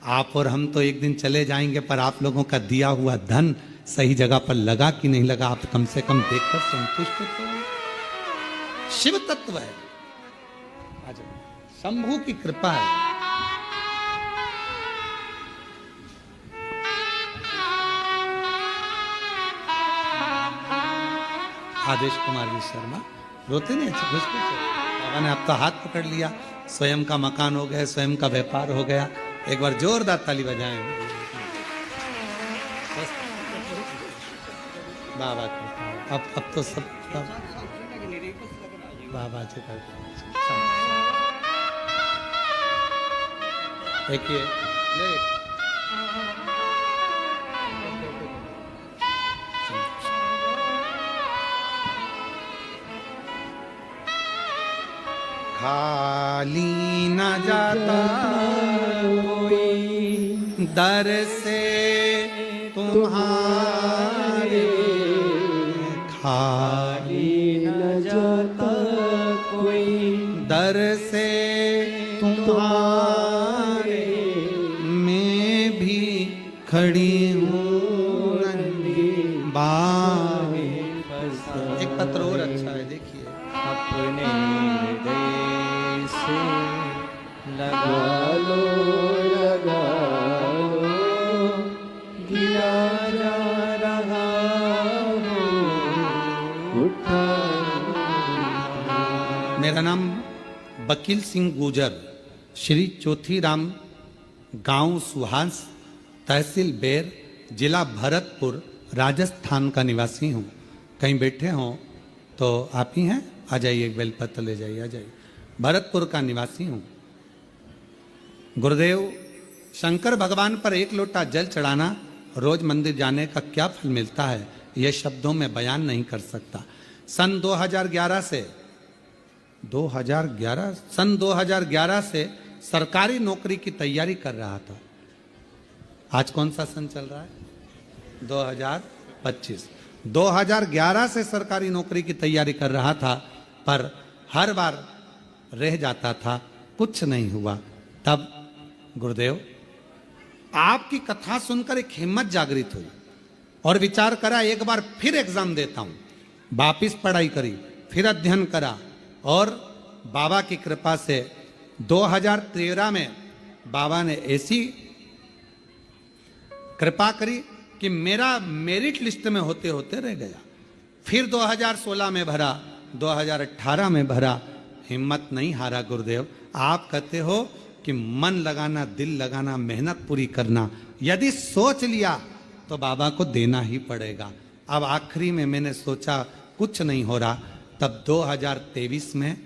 आप और हम तो एक दिन चले जाएंगे, पर आप लोगों का दिया हुआ धन सही जगह पर लगा कि नहीं लगा, आप कम से कम देखकर संतुष्ट तो हो। शिव तत्व है, शंभू की कृपा है। आदेश कुमार जी शर्मा रोते नहीं, अच्छे खुश खुश बाबा ने अब तो हाथ पकड़ लिया, स्वयं का मकान हो गया, स्वयं का व्यापार हो गया। एक बार जोरदार ताली बजाएं बाबा की। अब तो सब बाबा जी का देखिए खाली न जाता कोई दर से तुम्हारे, खाली न जाता कोई दर से तुम्हारे, मैं भी खड़ी हूँ नंदी बावे। एक पत्र और अच्छा है, देखिए। अपने हृदय से लगा लो, लगा लो, गिरा जा रहा हो, उठा। मेरा नाम वकील सिंह गुजर, श्री चौथीराम, गांव सुहास, तहसील बेर, जिला भरतपुर, राजस्थान का निवासी हूँ। कहीं बैठे हों तो आप ही हैं, आ जाइए, एक बेलपत्र ले जाइए, आ जाइए। भरतपुर का निवासी हूँ। गुरुदेव, शंकर भगवान पर एक लोटा जल चढ़ाना, रोज मंदिर जाने का क्या फल मिलता है, यह शब्दों में बयान नहीं कर सकता। सन 2011 से 2011 सन 2011 से सरकारी नौकरी की तैयारी कर रहा था। आज कौन सा सन चल रहा है? 2025। 2011 से सरकारी नौकरी की तैयारी कर रहा था, पर हर बार रह जाता था, कुछ नहीं हुआ। तब गुरुदेव आपकी कथा सुनकर एक हिम्मत जागृत हुई और विचार करा एक बार फिर एग्जाम देता हूं। वापिस पढ़ाई करी, फिर अध्ययन करा और बाबा की कृपा से 2013 में बाबा ने ऐसी कृपा करी कि मेरा मेरिट लिस्ट में होते होते रह गया। फिर 2016 में भरा, 2018 में भरा, हिम्मत नहीं हारा गुरुदेव। आप कहते हो कि मन लगाना, दिल लगाना, मेहनत पूरी करना, यदि सोच लिया तो बाबा को देना ही पड़ेगा। अब आखिरी में मैंने सोचा कुछ नहीं हो रहा, तब 2023 में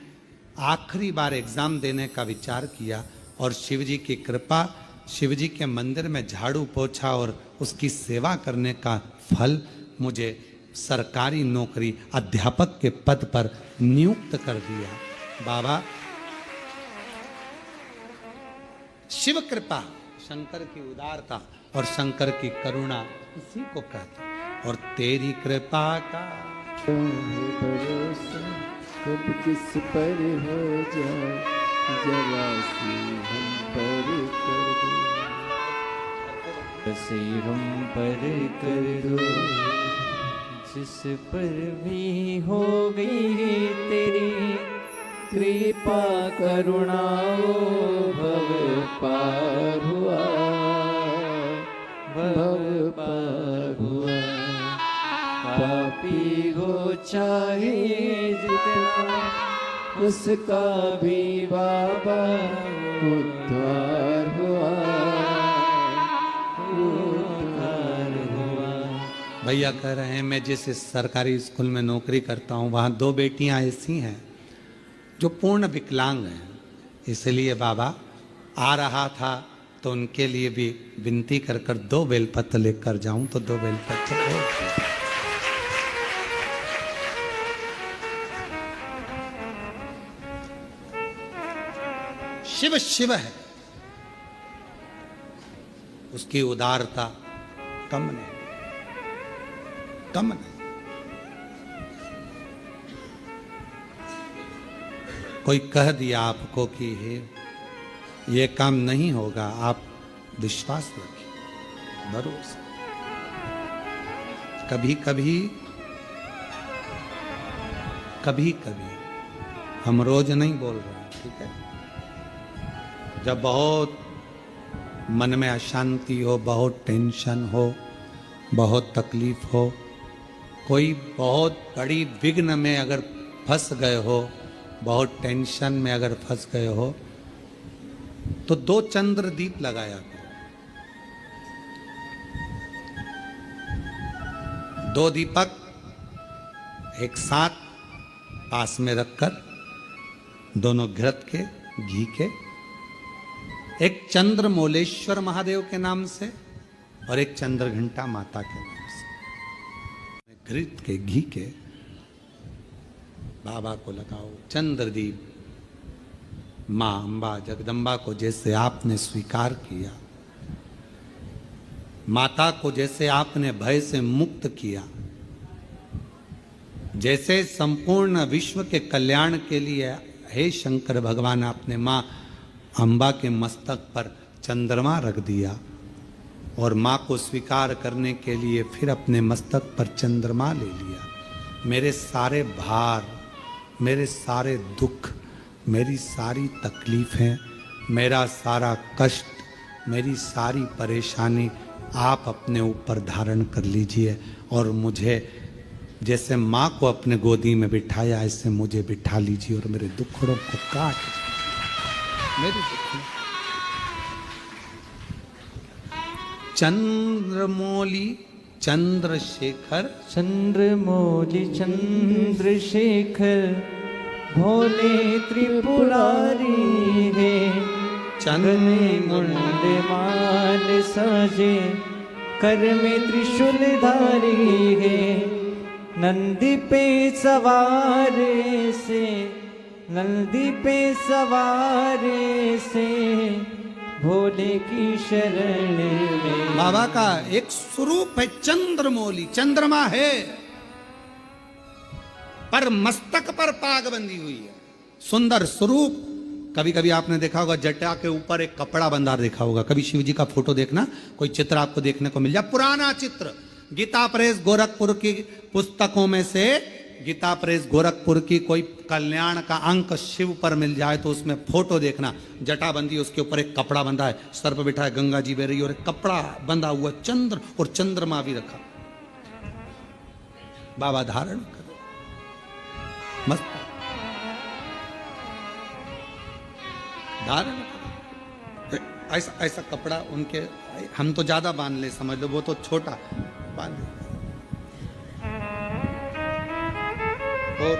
आखिरी बार एग्जाम देने का विचार किया और शिवजी की कृपा, शिवजी के मंदिर में झाड़ू पोछा और उसकी सेवा करने का फल मुझे सरकारी नौकरी अध्यापक के पद पर नियुक्त कर दिया। बाबा शिव कृपा, शंकर की उदारता और शंकर की करुणा इसी को कहते हैं। और तेरी कृपा का भरोसा कब किस पर हो जाए, जरा सी हम पर कर दो, बसे हम पर कर दो, जिस पर भी हो गई तेरी कृपा करुणा, भव पार हुआ, भव पार हुआ। पापी हो चाहे जितना, उसका भी बाबा उद्धार हुआ, उद्धार हुआ। भैया कह रहे हैं मैं जिस सरकारी स्कूल में नौकरी करता हूँ वहाँ 2 बेटियाँ ऐसी हैं जो पूर्ण विकलांग हैं, इसलिए बाबा आ रहा था तो उनके लिए भी विनती कर कर 2 बेलपत्र लेकर जाऊं, तो 2 बेलपत्र। शिव शिव है, उसकी उदारता कम नहीं, कम नहीं। कोई कह दिया आपको कि ये काम नहीं होगा, आप विश्वास रखिए, भरोसा। कभी कभी कभी कभी हम रोज नहीं बोल रहे हैं, ठीक है? जब बहुत मन में अशांति हो, बहुत टेंशन हो, बहुत तकलीफ हो, कोई बहुत बड़ी विघ्न में अगर फंस गए हो, बहुत टेंशन में अगर फंस गए हो, तो 2 चंद्र दीप लगाया करो। 2 दीपक एक साथ पास में रखकर, दोनों घृत के, घी के, एक चंद्र मोलेश्वर महादेव के नाम से और एक चंद्र घंटा माता के नाम से, घृत के, घी के बाबा को लगाओ। चंद्रदीप माँ अम्बा जगदम्बा को जैसे आपने स्वीकार किया, माता को जैसे आपने भय से मुक्त किया, जैसे संपूर्ण विश्व के कल्याण के लिए हे शंकर भगवान आपने माँ अम्बा के मस्तक पर चंद्रमा रख दिया, और माँ को स्वीकार करने के लिए फिर अपने मस्तक पर चंद्रमा ले लिया। मेरे सारे भार, मेरे सारे दुख, मेरी सारी तकलीफें, मेरा सारा कष्ट, मेरी सारी परेशानी आप अपने ऊपर धारण कर लीजिए, और मुझे जैसे माँ को अपने गोदी में बिठाया ऐसे मुझे बिठा लीजिए, और मेरे दुखड़ों को काट दीजिए, मेरे दुखड़ों। चंद्रमौली चंद्रशेखर, चंद्रमौली चंद्रशेखर, भोले त्रिपुरारी है, गले मुंड माल साजे, कर में त्रिशूल धारी है, नंदी पे सवार से नंदी पे सवारे से भोले की शरण में। बाबा का एक स्वरूप है चंद्रमौली, चंद्रमा है पर मस्तक पर पाग बंधी हुई है, सुंदर स्वरूप। कभी कभी आपने देखा होगा जटा के ऊपर एक कपड़ा बंधा देखा होगा। कभी शिव जी का फोटो देखना, कोई चित्र आपको देखने को मिल जाए, पुराना चित्र, गीता प्रेस गोरखपुर की पुस्तकों में से गीता प्रेस गोरखपुर की कोई कल्याण का अंक शिव पर मिल जाए तो उसमें फोटो देखना, जटा बंदी, उसके ऊपर एक कपड़ा बंधा है, सर पर बिठा है गंगा जी बह रही और एक कपड़ा बंधा हुआ, चंद्र और चंद्रमा भी रखा, बाबा धारण कर मस्त धारण कर। ऐसा ऐसा कपड़ा उनके, हम तो ज्यादा बांध ले समझ लो, वो तो छोटा बांध ले और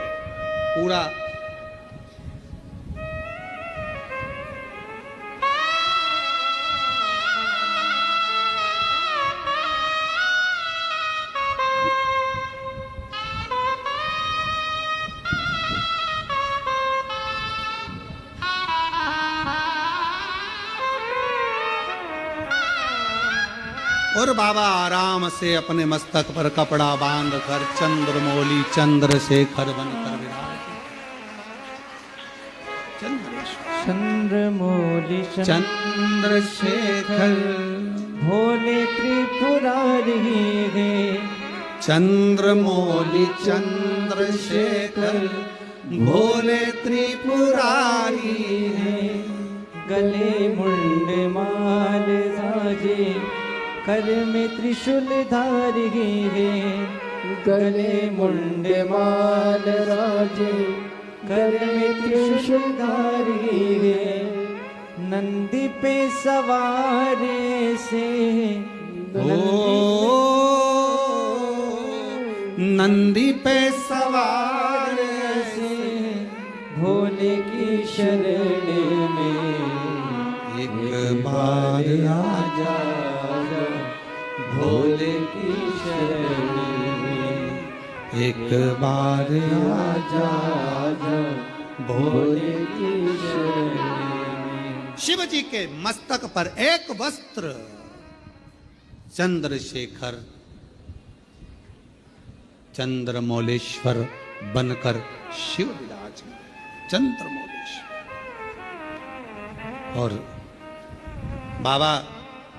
पूरा और बाबा आराम से अपने मस्तक पर कपड़ा बांध कर चंद्रमौली चंद्रशेखर बनकर विराजे। चंद्रमौली चंद्रशेखर भोले त्रिपुरारी है। चंद्रमौली चंद्रशेखर भोले त्रिपुरारी है। गले मुंड माल साजे कर में त्रिशूल धारी है। गले मुंड माल राजे कर में त्रिशूल धारी है। नंदी पे सवारे से नंदी पे सवार से भोले की शरण में एक बार आजा, भोले की शरण में एक बार आजा, भोले की शरण में। शिव जी के मस्तक पर एक वस्त्र, चंद्रशेखर चंद्रमौलेश्वर बनकर शिव विराजमान, चंद्रमौलेश्वर। और बाबा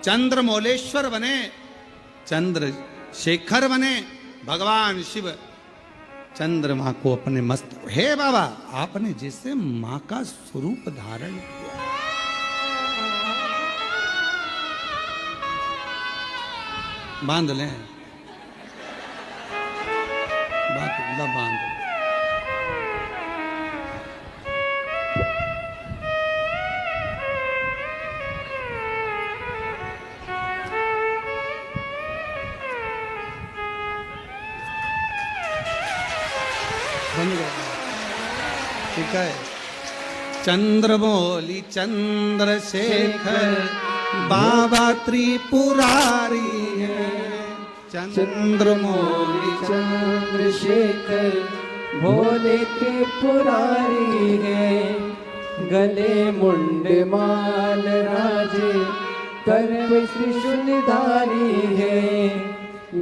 चंद्रमौलेश्वर बने, चंद्रशेखर बने, भगवान शिव चंद्रमा को अपने मस्त। हे बाबा, आपने जैसे मां का स्वरूप धारण किया, बांध लें, बांध लें। ठीक है। चंद्रमौली चंद्रशेखर बाबा त्रिपुरारी है। चंद्रमौली चंद्रशेखर भोले त्रिपुरारी है। गले मुंड माल राजे कर में त्रिशूल धारी है।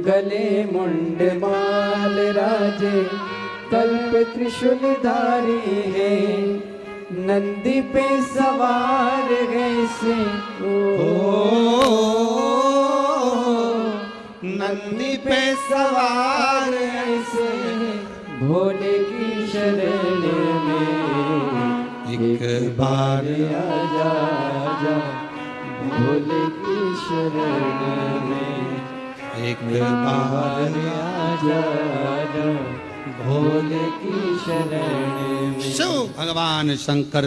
गले मुंड माल राजे कल्प त्रिशूल धारी है। नंदी पे सवार कैसे नंदी पे सवार ऐसे भोले की शरण में एक बार आजा, आजा भोले की शरण में एक बार आजा, आजा भोले की शरण में। शिव भगवान शंकर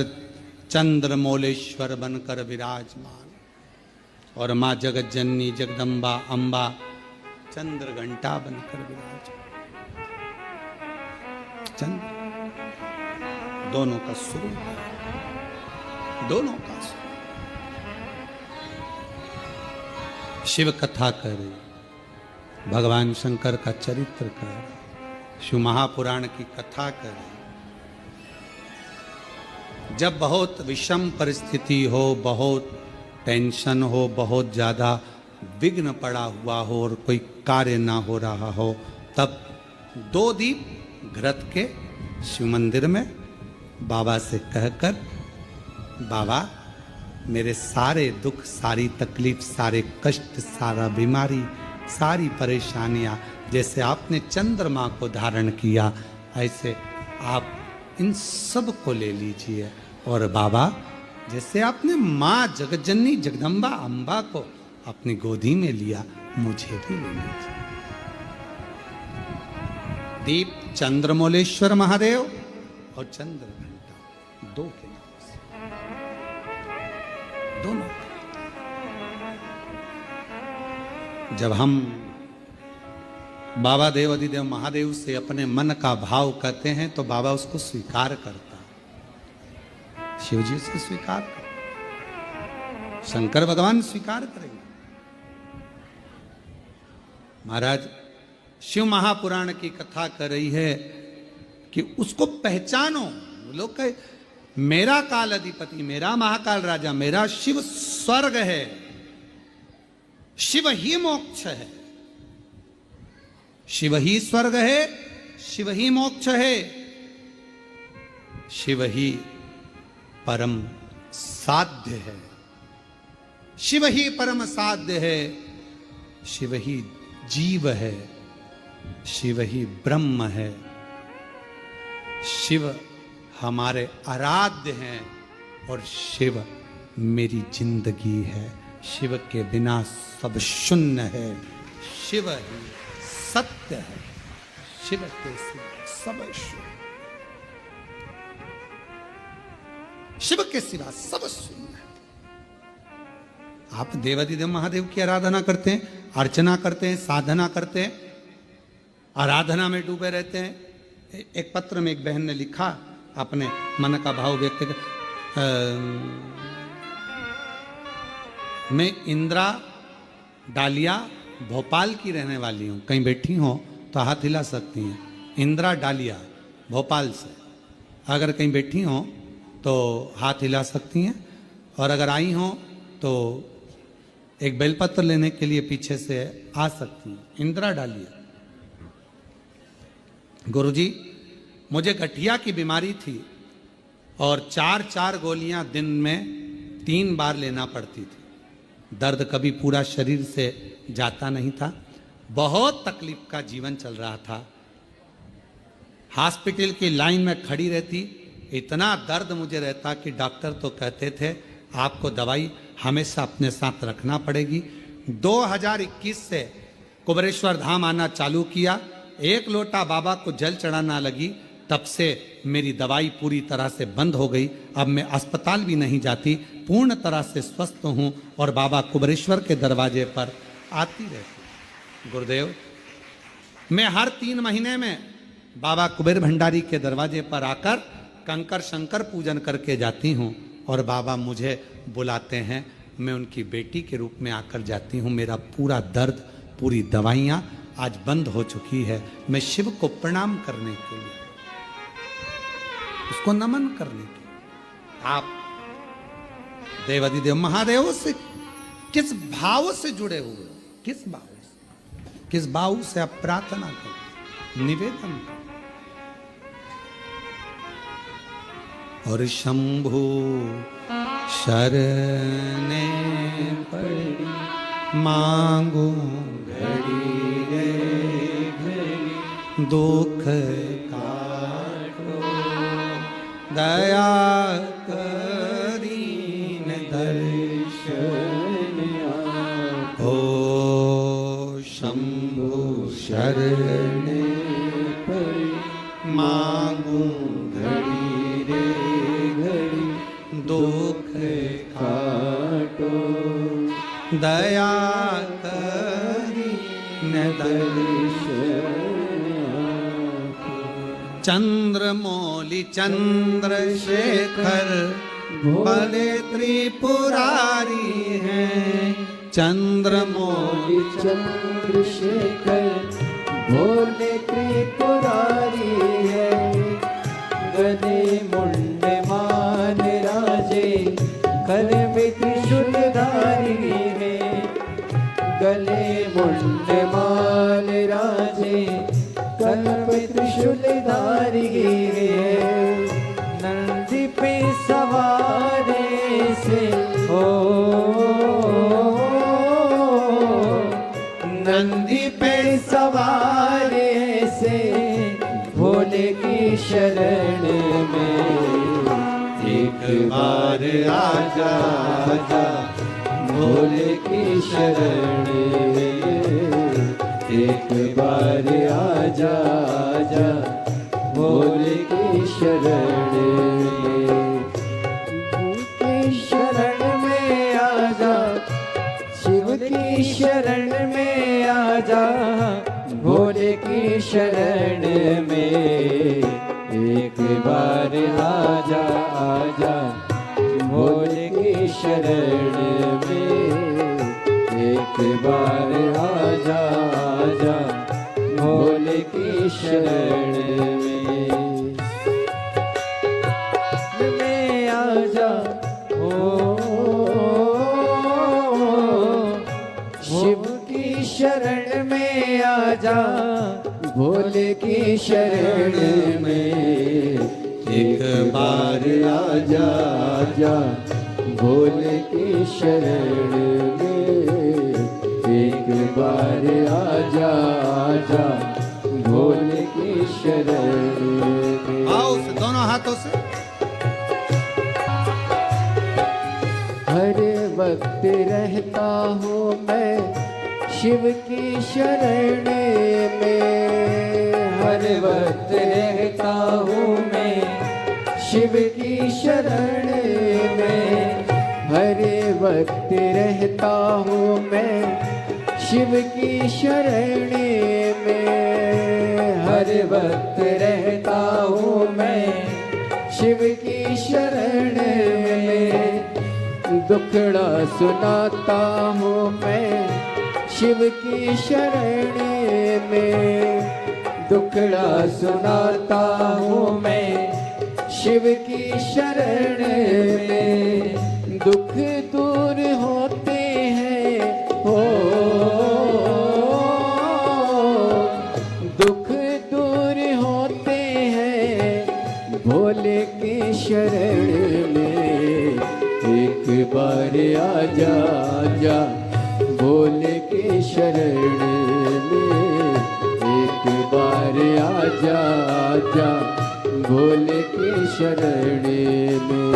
चंद्रमौलेश्वर बनकर विराजमान और माँ जगत जननी जगदम्बा अम्बा चंद्र घंटा बनकर विराजमान। चंद्र दोनों का स्वरूप है, दोनों का स्वरूप। शिव कथा करे, भगवान शंकर का चरित्र करे, शिव महापुराण की कथा करे, जब बहुत विषम परिस्थिति हो, बहुत टेंशन हो, बहुत ज़्यादा विघ्न पड़ा हुआ हो और कोई कार्य ना हो रहा हो, तब 2 दीप घृत के शिव मंदिर में बाबा से कहकर, बाबा मेरे सारे दुख, सारी तकलीफ, सारे कष्ट, सारा बीमारी, सारी परेशानियां, जैसे आपने चंद्रमा को धारण किया ऐसे आप इन सब को ले लीजिए। और बाबा जैसे आपने माँ जगज्जननी जगदम्बा अम्बा को अपनी गोदी में लिया, मुझे भी ले लीजिए। दीप चंद्रमौलेश्वर महादेव और चंद्र घंटा 2 के नाम से, दोनों। जब हम बाबा देव अधिदेव महादेव से अपने मन का भाव कहते हैं तो बाबा उसको स्वीकार करता, शिव जी से स्वीकार कर, शंकर भगवान स्वीकार करेंगे। महाराज शिव महापुराण की कथा कर रही है कि उसको पहचानो। लोग कहे मेरा काल अधिपति, मेरा महाकाल राजा, मेरा शिव स्वर्ग है, शिव ही मोक्ष है, शिव ही स्वर्ग है, शिव ही मोक्ष है, शिव ही परम साध्य है, शिव ही परम साध्य है, शिव ही जीव है, शिव ही ब्रह्म है, शिव हमारे आराध्य हैं और शिव मेरी जिंदगी है। शिव के बिना सब शून्य है, शिव ही सत्य है, शिव के सिवा सब शून्य, शिव के सिवा सब शून्य है। आप देवाधिदेव महादेव की आराधना करते हैं, अर्चना करते हैं, साधना करते हैं, आराधना में डूबे रहते हैं। एक पत्र में एक बहन ने लिखा, अपने मन का भाव व्यक्त कर, मैं इंदिरा डालिया भोपाल की रहने वाली हूँ, कहीं बैठी हो तो हाथ हिला सकती हैं। इंदिरा डालिया भोपाल से अगर कहीं बैठी हो तो हाथ हिला सकती हैं, और अगर आई हो तो एक बेलपत्र लेने के लिए पीछे से आ सकती हैं। इंदिरा डालिया, गुरुजी मुझे गठिया की बीमारी थी और 4-4 गोलियां दिन में 3 बार लेना पड़ती थी। दर्द कभी पूरा शरीर से जाता नहीं था, बहुत तकलीफ का जीवन चल रहा था। हॉस्पिटल की लाइन में खड़ी रहती, इतना दर्द मुझे रहता कि डॉक्टर तो कहते थे आपको दवाई हमेशा अपने साथ रखना पड़ेगी। 2021 से कुबेरेश्वर धाम आना चालू किया, 1 लोटा बाबा को जल चढ़ाना लगी, तब से मेरी दवाई पूरी तरह से बंद हो गई। अब मैं अस्पताल भी नहीं जाती, पूर्ण तरह से स्वस्थ हूँ और बाबा कुबेरेश्वर के दरवाजे पर आती रहती। गुरुदेव, मैं हर 3 महीने में बाबा कुबेर भंडारी के दरवाजे पर आकर कंकर शंकर पूजन करके जाती हूँ और बाबा मुझे बुलाते हैं, मैं उनकी बेटी के रूप में आकर जाती हूँ। मेरा पूरा दर्द, पूरी दवाइयाँ आज बंद हो चुकी है। मैं शिव को प्रणाम करने के लिए, उसको नमन करने के लिए। आप देवाधिदेव महादेव से किस भाव से जुड़े हुए हो, किस भाव से आप प्रार्थना करो, निवेदन करो। और शंभु शरणे पड़ी मांगू घड़ी रे घड़ी, दुख काटो दया करीन दर्शन ओ शंभु शरणे पड़ी मांगू घड़ी रे घड़ी, दुख काटो दया करीन दर्शन। चंद्रमौली चंद्रशेखर भोले त्रिपुरारी हैं, चंद्रमौली चंद्रशेखर भोले त्रिपुरारी है, गदे मुंड मान भोले की शरण में एक बार आजा आजा भोले की शरण में एक बार आजा आजा भोले की शरण में की शरण में आजा शिव की शरण में आजा भोले की शरण में एक बार आजा आजा भोले की शरण में एक बार आजा आजा भोले की शरण में आजा ओ शिव की शरण में आजा भोले की शरण में एक बार आजा आजा भोले की शरण में एक बार आजा आजा भोले की शरण में आओ से दोनों हाथों से हर वक्त रहता हूँ मैं शिव की शरण में हर वक्त रहता हूँ मैं शिव की शरण में हर वक्त रहता हूँ मैं शिव की शरण में हर वक्त रहता हूँ मैं शिव की शरण में दुखड़ा सुनाता हूँ मैं शिव की शरण में दुखड़ा सुनाता हूँ मैं शिव की शरण में दुख दूर होते हैं हो दुख दूर होते हैं भोले की शरण में एक बार आजा आजा भोले की शरण में एक बार आजा आजा भोले की शरण में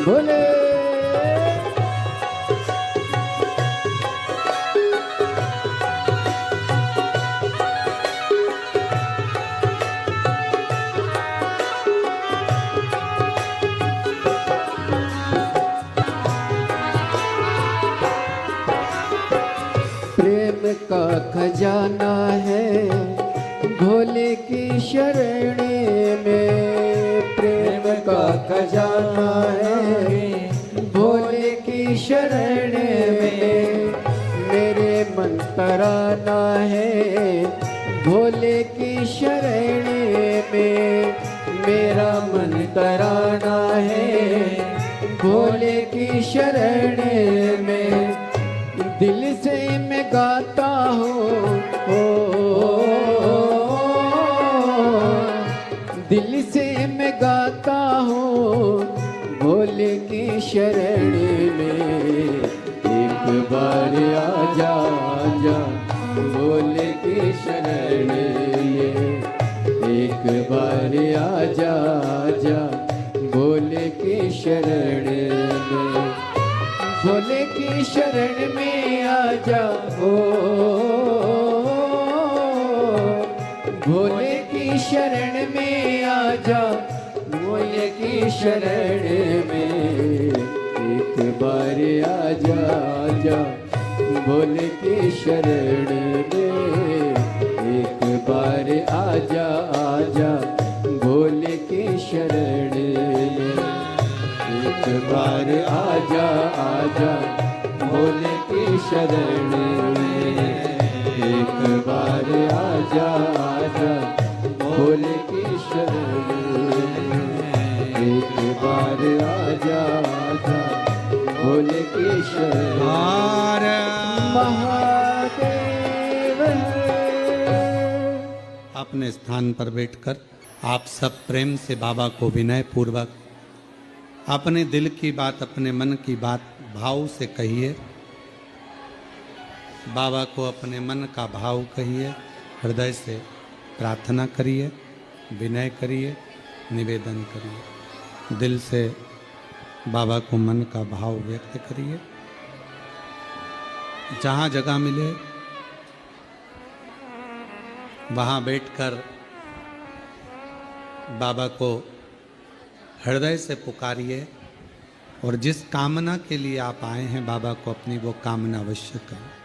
भोले प्रेम का खजाना है भोले की शरण में प्रेम का खजाना है भोले की शरण में मेरे मन तराना है भोले की शरण में मेरा मन तराना है भोले की शरण में दिल से मैं गाता हूँ दिल से मैं गाता हूँ भोले की शरण में एक बार आजा आजा भोले की शरण में एक बार आजा आजा भोले की शरण में भोले की शरण में आजा ओ भोले की शरण में आजा भोले की शरण में एक बार आजा आजा भोले की शरण में एक बार आजा आजा भोले की शरण में एक बार आजा आजा भोले की शरण में एक बार आजा आजा भोले की शरण में एक बार आजा आजा भोले की शरण महादेव। अपने स्थान पर बैठकर आप सब प्रेम से बाबा को विनय पूर्वक अपने दिल की बात, अपने मन की बात भाव से कहिए। बाबा को अपने मन का भाव कहिए, हृदय से प्रार्थना करिए, विनय करिए, निवेदन करिए। दिल से बाबा को मन का भाव व्यक्त करिए। जहाँ जगह मिले वहाँ बैठकर बाबा को हृदय से पुकारिए और जिस कामना के लिए आप आए हैं बाबा को अपनी वो कामना अवश्य करें।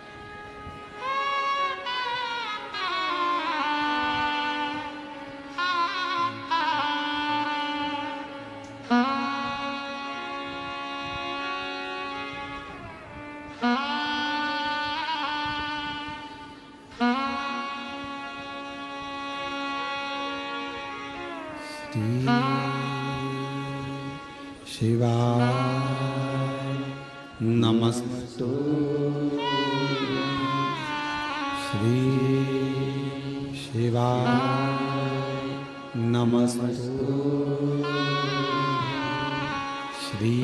शिवाय नमस्तु श्री शिवाय नमस्तु श्री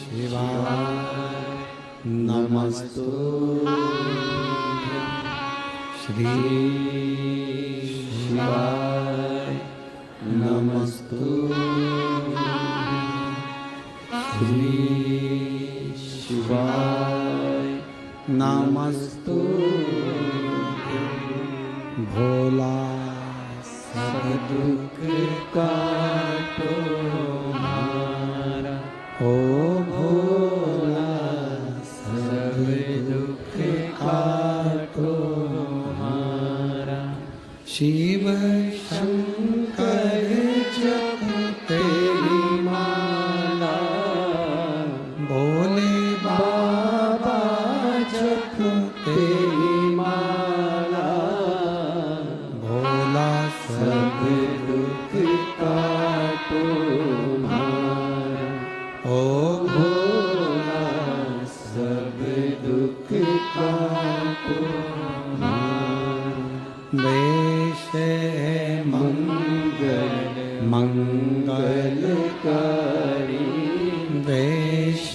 शिवाय नमस्तु श्री शिवाय नमस्तु श्री शिवाय नमस्तु भोला सब दुख काटो हमारा, ओ भोला सब दुख काटो हमारा। शिव शंकर जपते माला, भोले बाबा जपते माला, भोला सब दुख काटो हमारा, ओ भोला सब दुख काटो हमारा। वेश मंगल मंगलकारी, वेश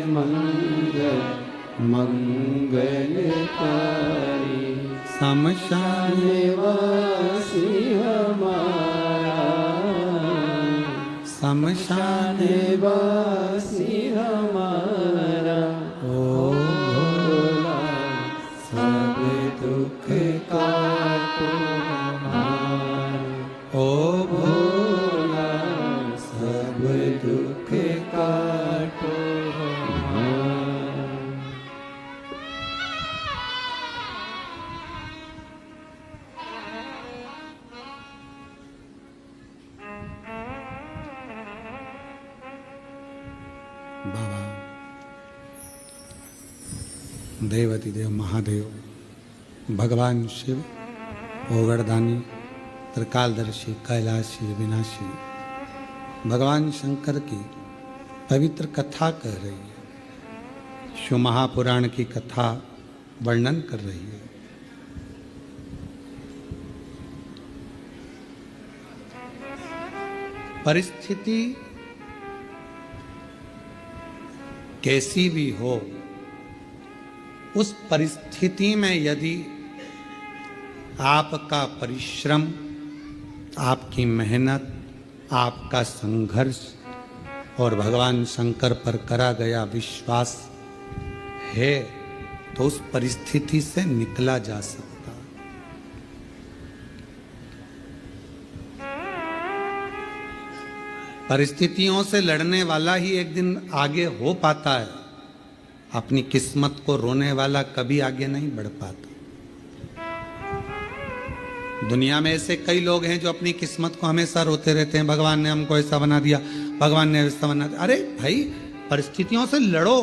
मंगल मंगलकारी, शमशान वासी हमारा, शमशान वासी हमारा, ओ भोला सब दुख काटो हमारा, ओ भोला सब दुख काटो हमारा। बाबा देवती देव महादेव, भगवान शिव, ओगरदानी, त्रिकालदर्शी, कैलाशी, विनाशी, भगवान शंकर की पवित्र कथा कह रही है। शिव महापुराण की कथा वर्णन कर रही है। परिस्थिति कैसी भी हो, उस परिस्थिति में यदि आपका परिश्रम, आपकी मेहनत, आपका संघर्ष और भगवान शंकर पर करा गया विश्वास है तो उस परिस्थिति से निकला जा सकता। परिस्थितियों से लड़ने वाला ही एक दिन आगे हो पाता है। अपनी किस्मत को रोने वाला कभी आगे नहीं बढ़ पाता। दुनिया में ऐसे कई लोग हैं जो अपनी किस्मत को हमेशा रोते रहते हैं, भगवान ने हमको ऐसा बना दिया, भगवान ने ऐसा बना दिया। अरे भाई, परिस्थितियों से लड़ो,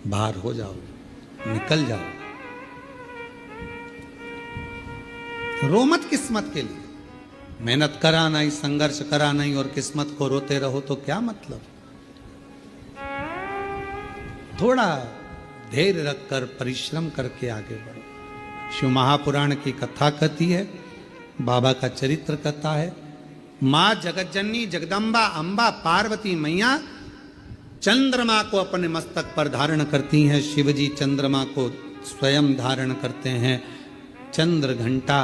बाहर हो जाओ, निकल जाओ, रो मत किस्मत के लिए। मेहनत करा नहीं, संघर्ष करा नहीं और किस्मत को रोते रहो तो क्या मतलब। थोड़ा धैर्य रखकर परिश्रम करके आगे बढ़ो। शिव महापुराण की कथा कहती है, बाबा का चरित्र कथा है, मां जगतजननी जगदम्बा अंबा पार्वती मैया चंद्रमा को अपने मस्तक पर धारण करती हैं। शिवजी चंद्रमा को स्वयं धारण करते हैं। चंद्र घंटा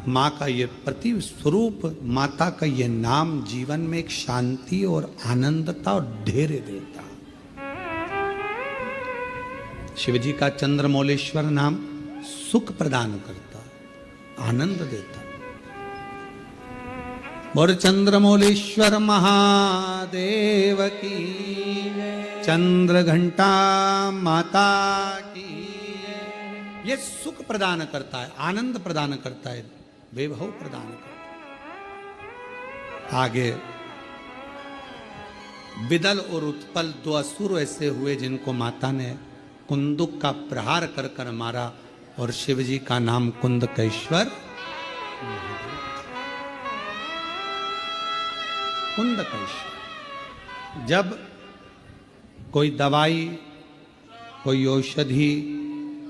माँ का ये प्रति स्वरूप, माता का ये नाम जीवन में एक शांति और आनंदता और धैर्य देता। शिवजी का चंद्रमौलेश्वर नाम सुख प्रदान करता, आनंद देता। और चंद्रमौलेश्वर महादेव की, चंद्र घंटा माता की। ये सुख प्रदान करता है, आनंद प्रदान करता है, वैभव प्रदान करता है। आगे विदल और उत्पल दो असुर ऐसे हुए जिनको माता ने कुंदुक का प्रहार कर कर मारा, और शिवजी का नाम कुंदकेश्वर। कुंदकेश्वर। जब कोई दवाई, कोई औषधि,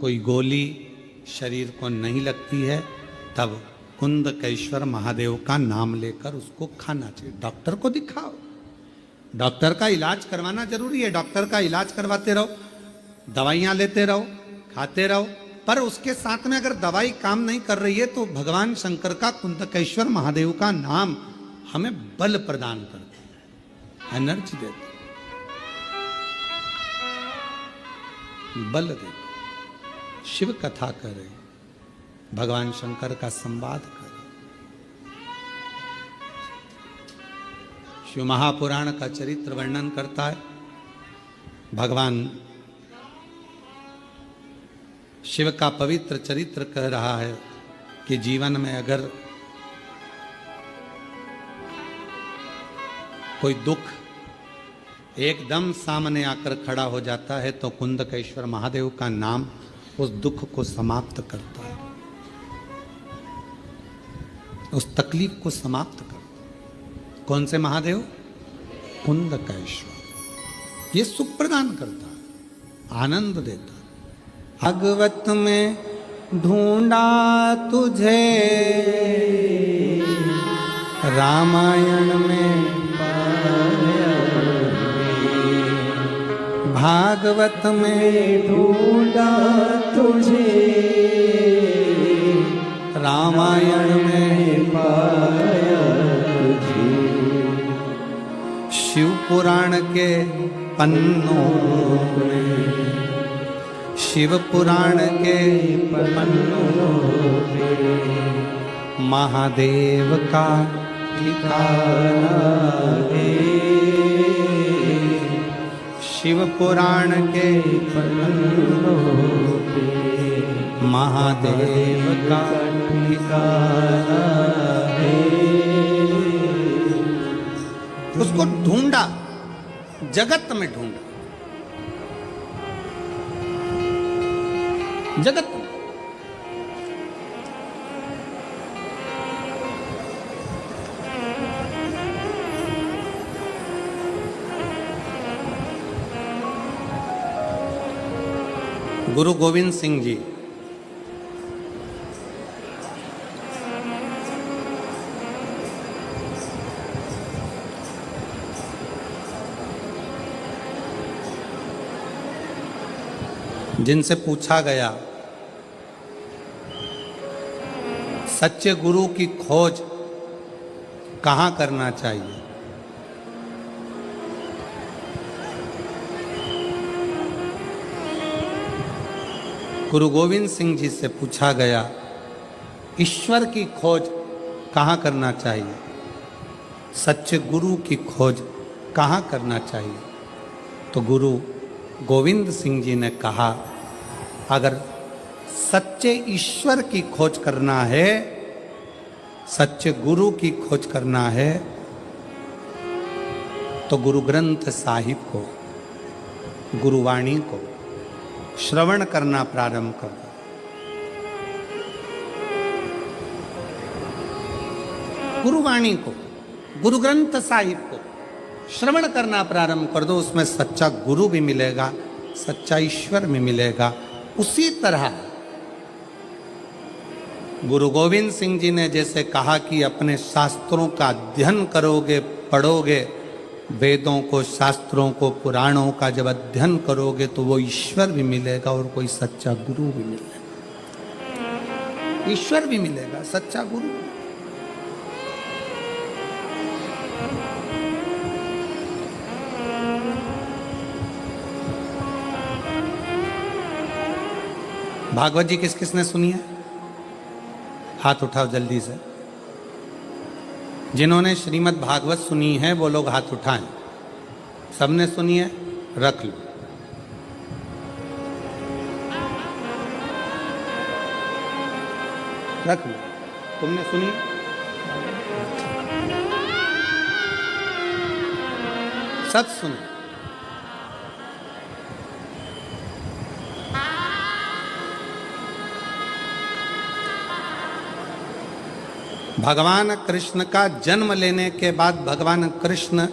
कोई गोली शरीर को नहीं लगती है, तब कुंदकेश्वर महादेव का नाम लेकर उसको खाना चाहिए। डॉक्टर को दिखाओ, डॉक्टर का इलाज करवाना जरूरी है। डॉक्टर का इलाज करवाते रहो, दवाइयां लेते रहो, खाते रहो, पर उसके साथ में अगर दवाई काम नहीं कर रही है तो भगवान शंकर का कुंदकेश्वर महादेव का नाम हमें बल प्रदान करता है, एनर्जी देता है, बल देता। शिव कथा करें, भगवान शंकर का संवाद करें। शिव महापुराण का चरित्र वर्णन करता है। भगवान शिव का पवित्र चरित्र कह रहा है कि जीवन में अगर कोई दुख एकदम सामने आकर खड़ा हो जाता है तो कुंदकेश्वर महादेव का नाम उस दुख को समाप्त करता है, उस तकलीफ को समाप्त करता है। कौन से महादेव? कुंदकेश्वर। ये सुख प्रदान करता है, आनंद देता है। भागवत में ढूंढा तुझे, रामायण में पाया, भागवत में ढूंढा तुझे, रामायण में पाया तुझे। शिव पुराण के पन्नों में, शिव पुराण के पन्नों पे महादेव का ठिकाना है। शिव पुराण के पन्नों पे महादेव का ठिकाना है। उसको ढूंढा, जगत में ढूंढा, जगत में। गुरु गोविंद सिंह जी जिनसे पूछा गया सच्चे गुरु की खोज कहाँ करना चाहिए, गुरु गोविंद सिंह जी से पूछा गया ईश्वर की खोज कहाँ करना चाहिए, सच्चे गुरु की खोज कहाँ करना चाहिए, तो गुरु गोविंद सिंह जी ने कहा अगर सच्चे ईश्वर की खोज करना है, सच्चे गुरु की खोज करना है, तो गुरु ग्रंथ साहिब को, गुरुवाणी को श्रवण करना प्रारंभ कर दो। गुरुवाणी को, गुरु ग्रंथ साहिब को श्रवण करना प्रारंभ कर दो। उसमें सच्चा गुरु भी मिलेगा, सच्चा ईश्वर भी मिलेगा। उसी तरह गुरु गोविंद सिंह जी ने जैसे कहा कि अपने शास्त्रों का अध्ययन करोगे, पढ़ोगे, वेदों को, शास्त्रों को, पुराणों का जब अध्ययन करोगे तो वो ईश्वर भी मिलेगा और कोई सच्चा गुरु भी मिलेगा। ईश्वर भी मिलेगा, सच्चा गुरु। भागवत जी किस किसने सुनी है? हाथ उठाओ जल्दी से। जिन्होंने श्रीमद् भागवत सुनी है वो लोग हाथ उठाएं। सबने सुनी है? रख लो। रख लो। तुमने सुनी? सब सुनो। भगवान कृष्ण का जन्म लेने के बाद भगवान कृष्ण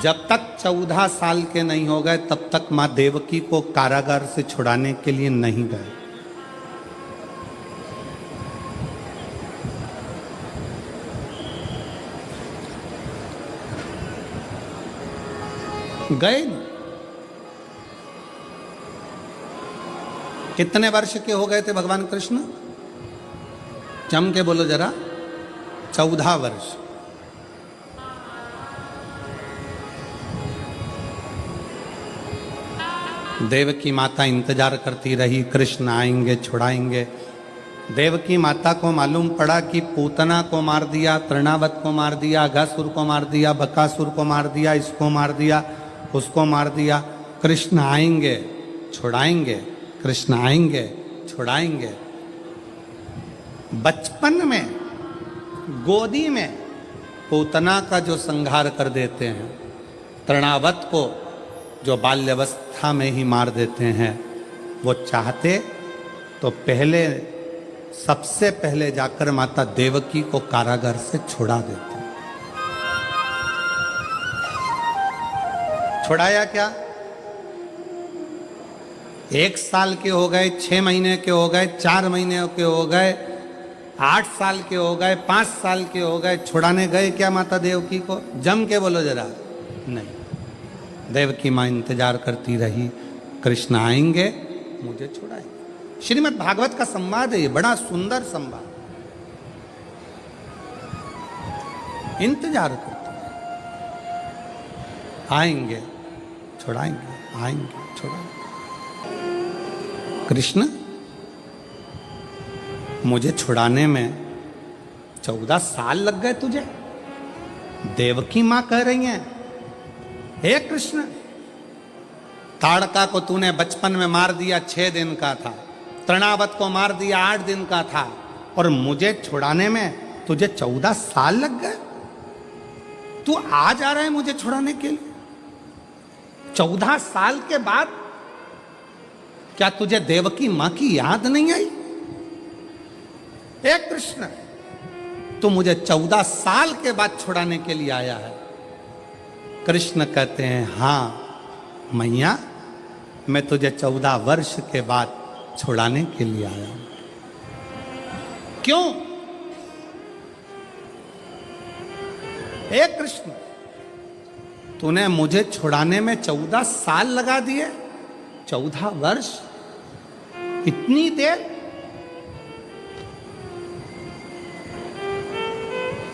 जब तक 14 साल के नहीं हो गए तब तक मां देवकी को कारागार से छुड़ाने के लिए नहीं गए। गए नहीं। कितने वर्ष के हो गए थे भगवान कृष्ण? जम के बोलो जरा। 14 वर्ष। देवकी माता इंतजार करती रही, कृष्ण आएंगे, छुड़ाएंगे। देवकी माता को मालूम पड़ा कि पूतना को मार दिया, तृणावत को मार दिया, अघासुर को मार दिया, बकासुर को मार दिया, इसको मार दिया, उसको मार दिया। कृष्ण आएंगे, छुड़ाएंगे, कृष्ण आएंगे, छुड़ाएंगे। बचपन में गोदी में पूतना का जो संहार कर देते हैं, तृणावत को जो बाल्यावस्था में ही मार देते हैं, वो चाहते तो पहले, सबसे पहले जाकर माता देवकी को कारागार से छुड़ा देते। छुड़ाया क्या? 1 साल के हो गए, 6 महीने के हो गए, 4 महीने के हो गए, 8 साल के हो गए, 5 साल के हो गए, छुड़ाने गए क्या माता देवकी को? जम के बोलो जरा। नहीं। देवकी माँ इंतजार करती रही, कृष्ण आएंगे, मुझे छुड़ाएंगे। श्रीमद् भागवत का संवाद है ये, बड़ा सुंदर संवाद। इंतजार करती है, आएंगे, छुड़ाएंगे, आएंगे, छुड़ाएंगे। कृष्ण मुझे छुड़ाने में 14 साल लग गए तुझे? देवकी मां कह रही हैं, हे कृष्ण, ताड़का को तूने बचपन में मार दिया, 6 दिन का था। तृणावत को मार दिया, 8 दिन का था, और मुझे छुड़ाने में तुझे 14 साल लग गए। तू आ जा रहा है मुझे छुड़ाने के लिए 14 साल के बाद? क्या तुझे देवकी मां की याद नहीं आई? हे कृष्ण, तू मुझे 14 साल के बाद छुड़ाने के लिए आया है। कृष्ण कहते हैं, हां मैया, मैं तुझे 14 वर्ष के बाद छुड़ाने के लिए आया हूं। क्यों? हे कृष्ण, तूने मुझे छुड़ाने में 14 साल लगा दिए। 14 वर्ष, इतनी देर,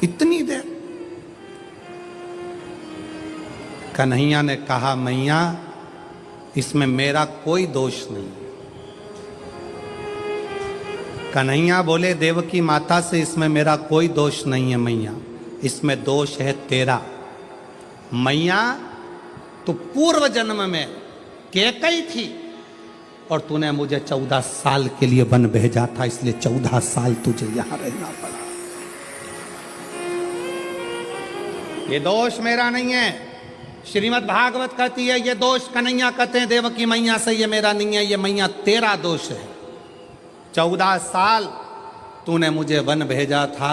इतनी देर। कन्हैया ने कहा, मैया इसमें मेरा कोई दोष नहीं। कन्हैया बोले देवकी माता से, इसमें मेरा कोई दोष नहीं है मैया, इसमें दोष है तेरा। मैया, तू पूर्व जन्म में कैकई थी और तूने मुझे 14 साल के लिए वन भेजा था, इसलिए 14 साल तुझे यहां रहना पड़ा। ये दोष मेरा नहीं है। श्रीमद् भागवत कहती है ये दोष कन्हैया कहते हैं देवकी मैया से, ये मेरा नहीं है, ये मैया तेरा दोष है। 14 साल तूने मुझे वन भेजा था,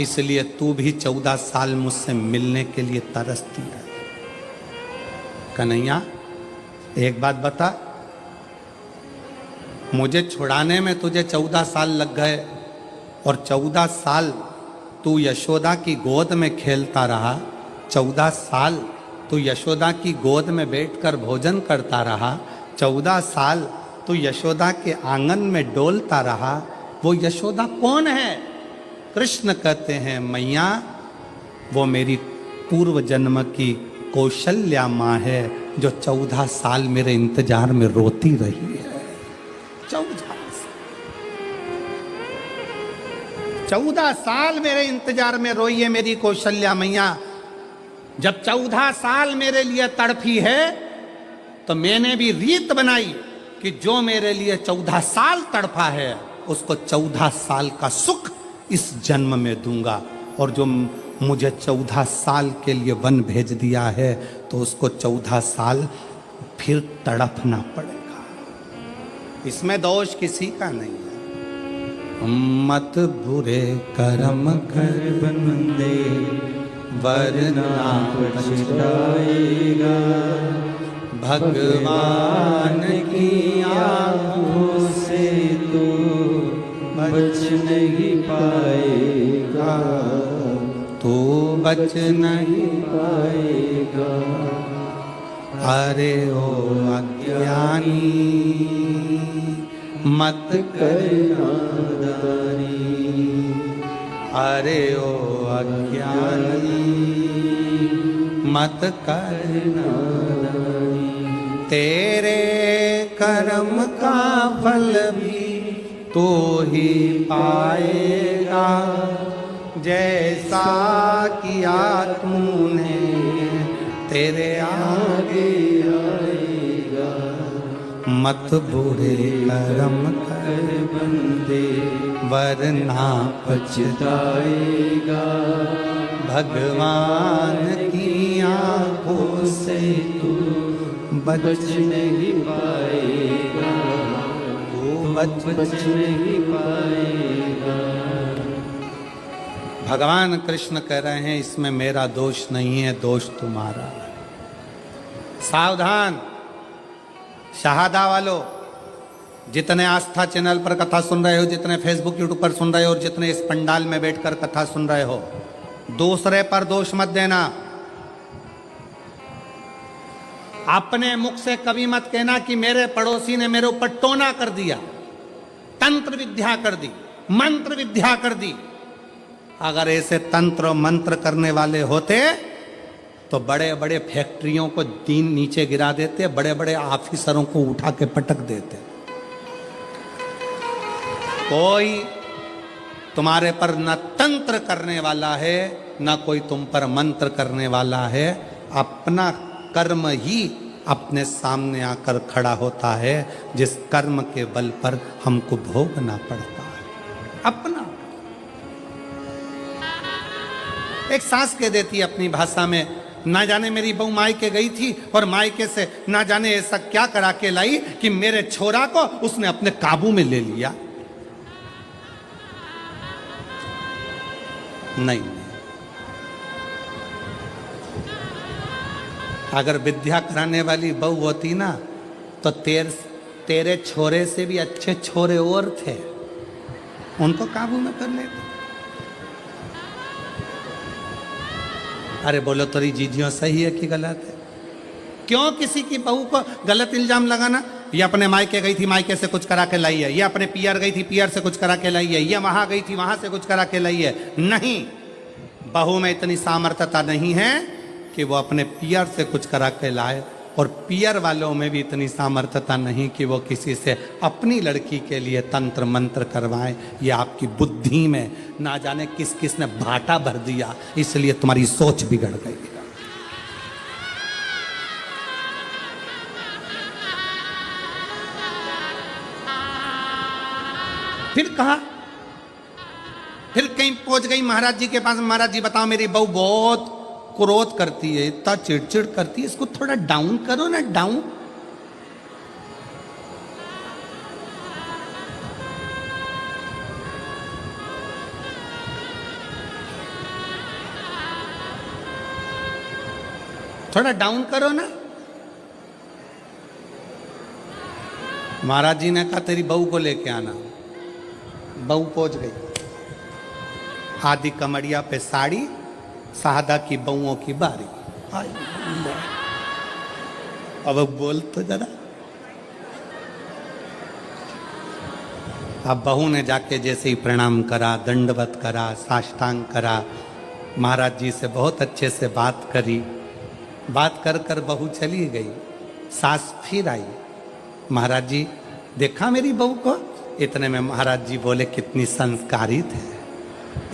इसलिए तू भी 14 साल मुझसे मिलने के लिए तरसती है। कन्हैया एक बात बता, मुझे छुड़ाने में तुझे 14 साल लग गए और 14 साल तू यशोदा की गोद में खेलता रहा, 14 साल तू यशोदा की गोद में बैठकर भोजन करता रहा, 14 साल तू यशोदा के आंगन में डोलता रहा। वो यशोदा कौन है? कृष्ण कहते हैं मैया वो मेरी पूर्व जन्म की कौशल्या माँ है जो 14 साल मेरे इंतजार में रोती रही है। 14 साल मेरे इंतजार में रोई है मेरी कौशल्या मैया। जब 14 साल मेरे लिए तड़फी है तो मैंने भी रीत बनाई कि जो मेरे लिए 14 साल तड़फा है उसको 14 साल का सुख इस जन्म में दूंगा, और जो मुझे 14 साल के लिए वन भेज दिया है तो उसको 14 साल फिर तड़पना पड़ेगा। इसमें दोष किसी का नहीं है। मत बुरे कर्म कर बंदे वरना पछताएगा, भगवान की आंखों से तो बच नहीं पाएगा, तो बच नहीं पाएगा। अरे ओ अज्ञानी मत करना दानी, अरे ओ अज्ञानी मत करना दानी। तेरे कर्म का फल भी तो ही पाएगा, जैसा किया तूने तेरे आगे आएगा। मत बुरे कर्म कर बंदे वरना पछताएगा, भगवान की आंखों से तू बच नहीं पाएगा, तू बच नहीं पाएगा। भगवान कृष्ण कह रहे हैं इसमें मेरा दोष नहीं है, दोष तुम्हारा है। सावधान शहादा वालों, जितने आस्था चैनल पर कथा सुन रहे हो, जितने फेसबुक यूट्यूब पर सुन रहे हो और जितने इस पंडाल में बैठकर कथा सुन रहे हो, दूसरे पर दोष मत देना। अपने मुख से कभी मत कहना कि मेरे पड़ोसी ने मेरे ऊपर टोना कर दिया, तंत्र विद्या कर दी, मंत्र विद्या कर दी। अगर ऐसे तंत्र मंत्र करने वाले होते तो बड़े बड़े फैक्ट्रियों को दीन नीचे गिरा देते, बड़े बड़े ऑफिसरों को उठा के पटक देते। कोई तुम्हारे पर न तंत्र करने वाला है न कोई तुम पर मंत्र करने वाला है। अपना कर्म ही अपने सामने आकर खड़ा होता है, जिस कर्म के बल पर हमको भोगना पड़ता है। अपना एक सास कह देती है अपनी भाषा में, ना जाने मेरी बहू मायके गई थी और मायके से ना जाने ऐसा क्या करा के लाई कि मेरे छोरा को उसने अपने काबू में ले लिया। नहीं, अगर विद्या कराने वाली बहू होती ना तो तेरे छोरे से भी अच्छे छोरे और थे, उनको काबू में कर लेते। अरे बोलो तोरी जीजियों सही है कि गलत है? क्यों किसी की बहू को गलत इल्जाम लगाना? ये अपने मायके गई थी, मायके से कुछ करा के लाई है, ये अपने पियर गई थी, पियर से कुछ करा के लाई है, ये वहां गई थी, वहां से कुछ करा के लाई है। नहीं, बहू में इतनी सामर्थ्यता नहीं है कि वो अपने पियर से कुछ करा के लाए, और पियर वालों में भी इतनी सामर्थ्यता नहीं कि वो किसी से अपनी लड़की के लिए तंत्र मंत्र करवाएं। ये आपकी बुद्धि में ना जाने किस किस ने भाटा भर दिया, इसलिए तुम्हारी सोच बिगड़ गई। फिर कहा, फिर कहीं पहुंच गई महाराज जी के पास, महाराज जी बताओ मेरी बहू बहुत क्रोध करती है, इतना चिड़चिड़ करती है, इसको थोड़ा डाउन करो ना, डाउन। थोड़ा डाउन करो ना। महाराज जी ने कहा तेरी बहू को लेके आना। बहू पहुंच गई, आदि कमरिया पे साड़ी, साहदा की बहुओं की बारी। आई ले। अब बोल तो जरा। अब बहू ने जाके जैसे ही प्रणाम करा, दंडवत करा, साष्टांग करा, महाराज जी से बहुत अच्छे से बात करी। बात कर कर बहू चली गई। सास फिर आई, महाराज जी देखा मेरी बहू को? इतने में महाराज जी बोले कितनी संस्कारी थे।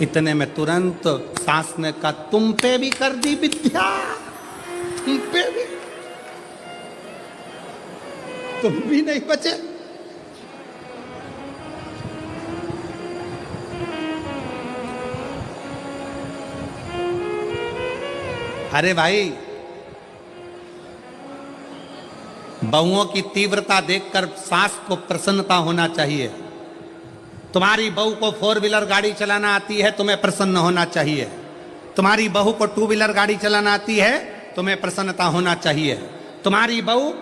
इतने में तुरंत सास ने कहा तुम पे भी कर दी विद्या, तुम पे भी, तुम भी नहीं बचे। अरे भाई, बहुओं की तीव्रता देखकर सास को प्रसन्नता होना चाहिए। तुम्हारी बहू को 4 व्हीलर गाड़ी चलाना आती है, तुम्हें प्रसन्न होना चाहिए। तुम्हारी बहू को 2 व्हीलर गाड़ी चलाना आती है, तुम्हें प्रसन्नता होना चाहिए। तुम्हारी बहू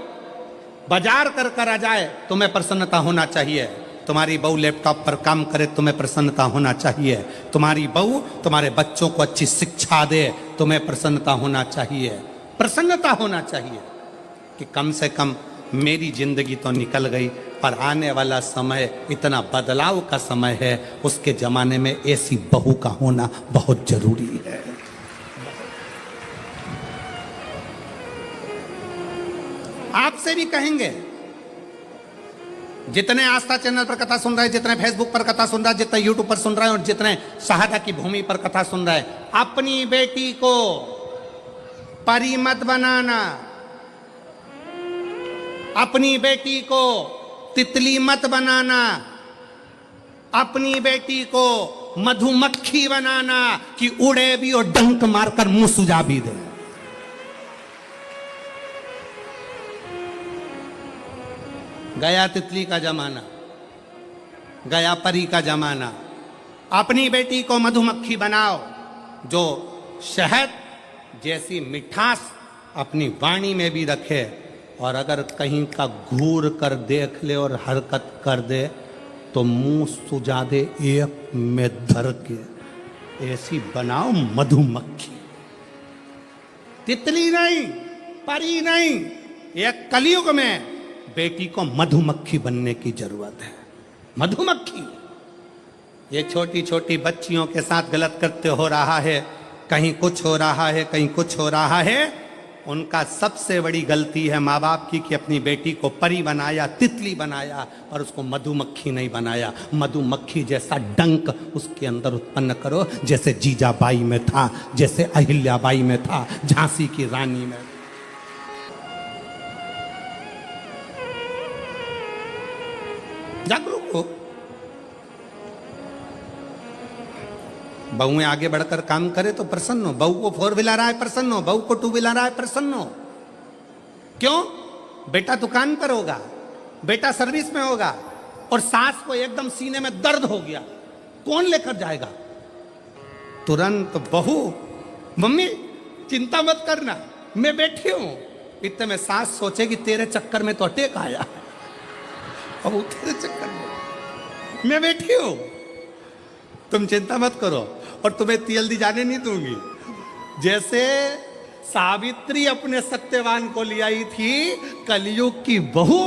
बाजार कर कर आ जाए, तुम्हें प्रसन्नता होना चाहिए। तुम्हारी बहू लैपटॉप पर काम करे, तुम्हें प्रसन्नता होना चाहिए। तुम्हारी बहू तुम्हारे बच्चों को अच्छी शिक्षा दे, तुम्हें प्रसन्नता होना चाहिए। प्रसन्नता होना चाहिए कि कम से कम मेरी जिंदगी तो निकल गई, पर आने वाला समय इतना बदलाव का समय है, उसके जमाने में ऐसी बहू का होना बहुत जरूरी है। आपसे भी कहेंगे, जितने आस्था चैनल पर कथा सुन रहे हैं, जितने फेसबुक पर कथा सुन रहे हैं, जितने यूट्यूब पर सुन रहे हैं और जितने शहादा की भूमि पर कथा सुन रहे हैं, अपनी बेटी को परी मत बनाना, अपनी बेटी को तितली मत बनाना, अपनी बेटी को मधुमक्खी बनाना कि उड़े भी और डंक मारकर मुंह सुझा भी दे। गया तितली का जमाना, गया परी का जमाना। अपनी बेटी को मधुमक्खी बनाओ जो शहद जैसी मिठास अपनी वाणी में भी रखे, और अगर कहीं का घूर कर देख ले और हरकत कर दे तो मुंह सुझा दे एक में धर के। ऐसी बनाओ मधुमक्खी, तितली नहीं, परी नहीं। एक कलयुग में बेटी को मधुमक्खी बनने की जरूरत है। मधुमक्खी। ये छोटी छोटी बच्चियों के साथ गलत करते हो रहा है, कहीं कुछ हो रहा है, कहीं कुछ हो रहा है। उनका सबसे बड़ी गलती है माँ बाप की कि अपनी बेटी को परी बनाया, तितली बनाया, और उसको मधुमक्खी नहीं बनाया। मधुमक्खी जैसा डंक उसके अंदर उत्पन्न करो, जैसे जीजाबाई में था, जैसे अहिल्याबाई में था, झांसी की रानी में। जागरूक हो। बहुएं आगे बढ़कर काम करे तो प्रसन्न हो। बहू को 4 व्हीलर आए प्रसन्न हो, बहू को 2 व्हीलर आए प्रसन्न हो। क्यों? बेटा दुकान पर होगा, बेटा सर्विस में होगा, और सास को एकदम सीने में दर्द हो गया, कौन लेकर जाएगा? तुरंत बहू, मम्मी चिंता मत करना, मैं बैठी हूं। इतने में सास सोचेगी तेरे चक्कर में तो अटैक आया, अब तेरे चक्कर में मैं बैठी हूं, तुम चिंता मत करो, और तुम्हें जल्दी जाने नहीं दूंगी। जैसे सावित्री अपने सत्यवान को ले आई थी, कलयुग की बहू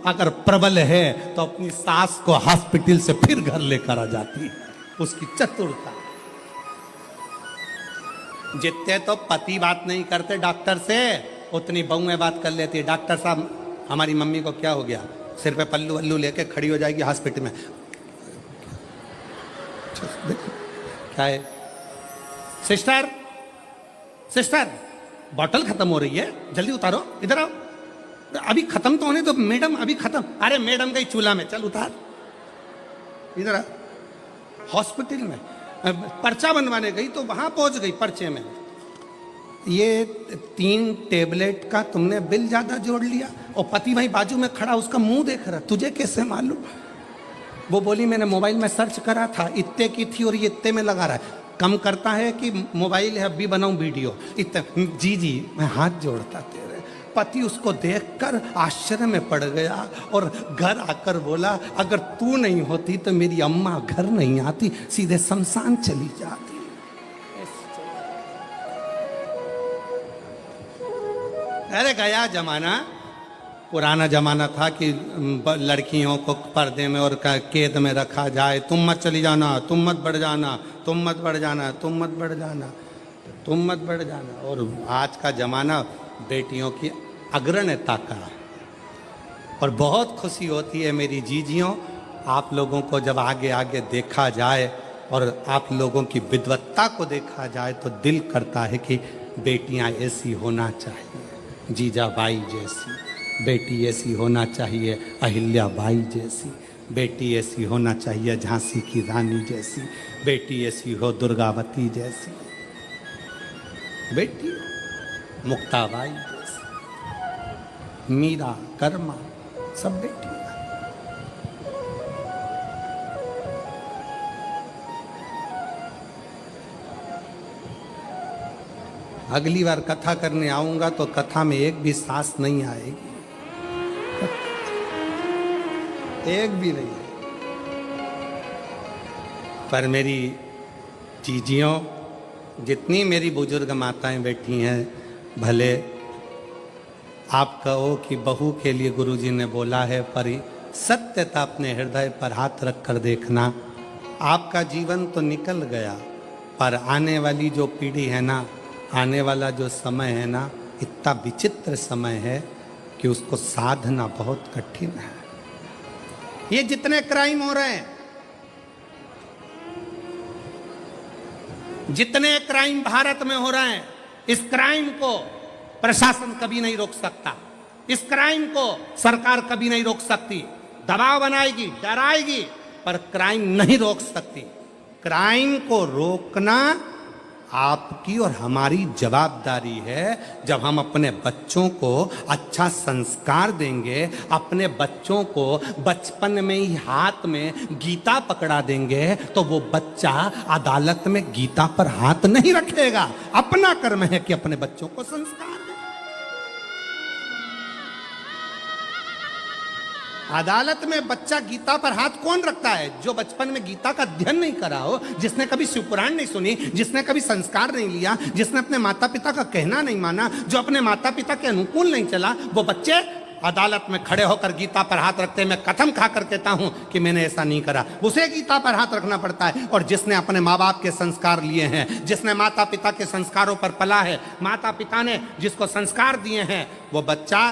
अगर प्रबल है तो अपनी सास को हॉस्पिटल से फिर घर लेकर आ जाती है। उसकी चतुरता। जितने तो पति बात नहीं करते डॉक्टर से, उतनी बहुएं बात कर लेती है। डॉक्टर साहब हमारी मम्मी को क्या हो गया? सिर पे पल्लू वल्लू लेके खड़ी हो जाएगी हॉस्पिटल में। क्या है? सिस्टर, सिस्टर बॉटल खत्म हो रही है, जल्दी उतारो, इधर आओ, अभी खत्म तो होने दो। मैडम अभी खत्म। अरे मैडम गई चूल्हा में, चल उतार, इधर आ। हॉस्पिटल में पर्चा बनवाने गई तो वहां पहुंच गई पर्चे में, ये 3 टेबलेट का तुमने बिल ज्यादा जोड़ लिया, और पति वहीं बाजू में खड़ा उसका मुंह देख रहा, तुझे कैसे मालूम? वो बोली मैंने मोबाइल में सर्च करा था, इतने की थी और ये इतने में लगा रहा है। कम करता है कि मोबाइल है, अभी बनाऊं वीडियो, इतने। जी जी मैं हाथ जोड़ता तेरे, पति उसको देखकर आश्चर्य में पड़ गया और घर आकर बोला, अगर तू नहीं होती तो मेरी अम्मा घर नहीं आती, सीधे शमशान चली जाती। अरे गया जमाना, पुराना जमाना था कि लड़कियों को पर्दे में और कैद में रखा जाए, तुम मत चली जाना, तुम मत बढ़ जाना, तुम मत बढ़ जाना, तुम मत बढ़ जाना, तुम मत बढ़ जाना। और आज का जमाना बेटियों की अग्रणता का, और बहुत खुशी होती है मेरी जीजियों, आप लोगों को जब आगे आगे देखा जाए और आप लोगों की विद्वत्ता को देखा जाए तो दिल करता है कि बेटियां ऐसी होना चाहिए, जीजाबाई जैसी बेटी ऐसी होना चाहिए, अहिल्याबाई जैसी बेटी ऐसी होना चाहिए, झांसी की रानी जैसी बेटी ऐसी हो, दुर्गावती जैसी बेटी, मुक्ताबाई जैसी, मीरा, कर्मा, सब बेटी। अगली बार कथा करने आऊंगा तो कथा में एक भी सास नहीं आएगी, एक भी नहीं। पर मेरी जीजियों, जितनी मेरी बुजुर्ग माताएं बैठी हैं, भले आप कहो कि बहू के लिए गुरुजी ने बोला है, पर सत्यता अपने हृदय पर हाथ रख कर देखना। आपका जीवन तो निकल गया, पर आने वाली जो पीढ़ी है ना, आने वाला जो समय है ना, इतना विचित्र समय है कि उसको साधना बहुत कठिन है। ये जितने क्राइम हो रहे हैं, जितने क्राइम भारत में हो रहे हैं, इस क्राइम को प्रशासन कभी नहीं रोक सकता, इस क्राइम को सरकार कभी नहीं रोक सकती। दबाव बनाएगी, डराएगी, पर क्राइम नहीं रोक सकती। क्राइम को रोकना आपकी और हमारी जवाबदारी है। जब हम अपने बच्चों को अच्छा संस्कार देंगे, अपने बच्चों को बचपन में ही हाथ में गीता पकड़ा देंगे, तो वो बच्चा अदालत में गीता पर हाथ नहीं रखेगा। अपना कर्म है कि अपने बच्चों को संस्कार दे। अदालत में बच्चा गीता पर हाथ कौन रखता है? जो बचपन में गीता का अध्ययन नहीं करा हो, जिसने कभी शिवपुराण नहीं सुनी, जिसने कभी संस्कार नहीं लिया, जिसने अपने माता पिता का कहना नहीं माना, जो अपने माता पिता के अनुकूल नहीं चला, वो बच्चे अदालत में खड़े होकर गीता पर हाथ रखते हैं। मैं कसम खाकर कहता हूं कि मैंने ऐसा नहीं करा। उसे गीता पर हाथ रखना पड़ता है। और जिसने अपने माँ बाप के संस्कार लिए हैं, जिसने माता पिता के संस्कारों पर पला है, माता पिता ने जिसको संस्कार दिए हैं, वो बच्चा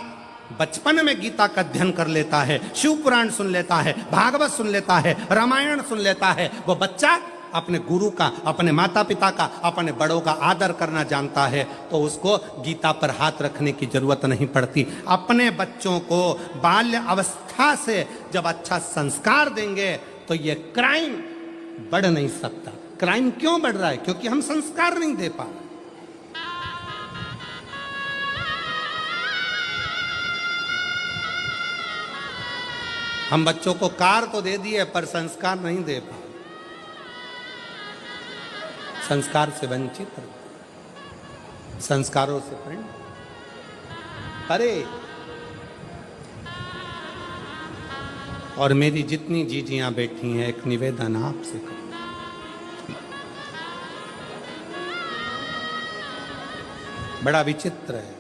बचपन में गीता का अध्ययन कर लेता है, शिव पुराण सुन लेता है, भागवत सुन लेता है, रामायण सुन लेता है। वो बच्चा अपने गुरु का, अपने माता पिता का, अपने बड़ों का आदर करना जानता है, तो उसको गीता पर हाथ रखने की जरूरत नहीं पड़ती। अपने बच्चों को बाल्य अवस्था से जब अच्छा संस्कार देंगे तो ये क्राइम बढ़ नहीं सकता। क्राइम क्यों बढ़ रहा है? क्योंकि हम संस्कार नहीं दे पा रहे। हम बच्चों को कार तो दे दिए, पर संस्कार नहीं दे पाए, संस्कार से वंचित है, संस्कारों से प्रेम। अरे और मेरी जितनी जीजियां बैठी हैं, एक निवेदन आपसे करूं, बड़ा विचित्र है,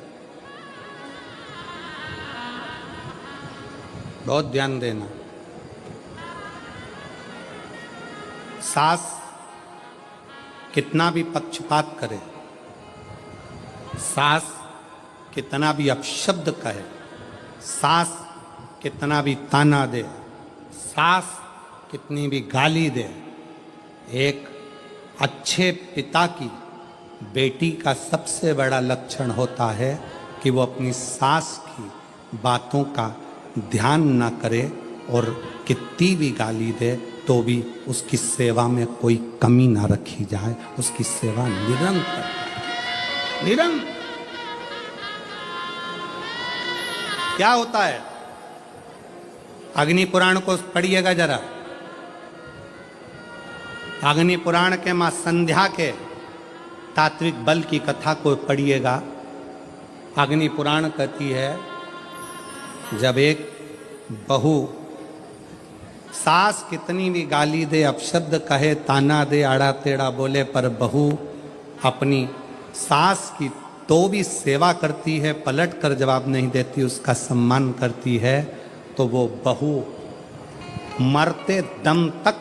बहुत ध्यान देना। सास कितना भी पक्षपात करे, सास कितना भी अपशब्द कहे, सास कितना भी ताना दे, सास कितनी भी गाली दे, एक अच्छे पिता की बेटी का सबसे बड़ा लक्षण होता है कि वो अपनी सास की बातों का ध्यान ना करे, और कितनी भी गाली दे तो भी उसकी सेवा में कोई कमी ना रखी जाए, उसकी सेवा निरंतर निरंतर। क्या होता है? अग्नि पुराण को पढ़िएगा जरा। अग्नि पुराण के मां संध्या के तात्विक बल की कथा को पढ़िएगा। अग्नि पुराण कहती है, जब एक बहू सास कितनी भी गाली दे, अपशब्द कहे, ताना दे, आड़ा टेढ़ा बोले, पर बहू अपनी सास की तो भी सेवा करती है, पलट कर जवाब नहीं देती, उसका सम्मान करती है, तो वो बहू मरते दम तक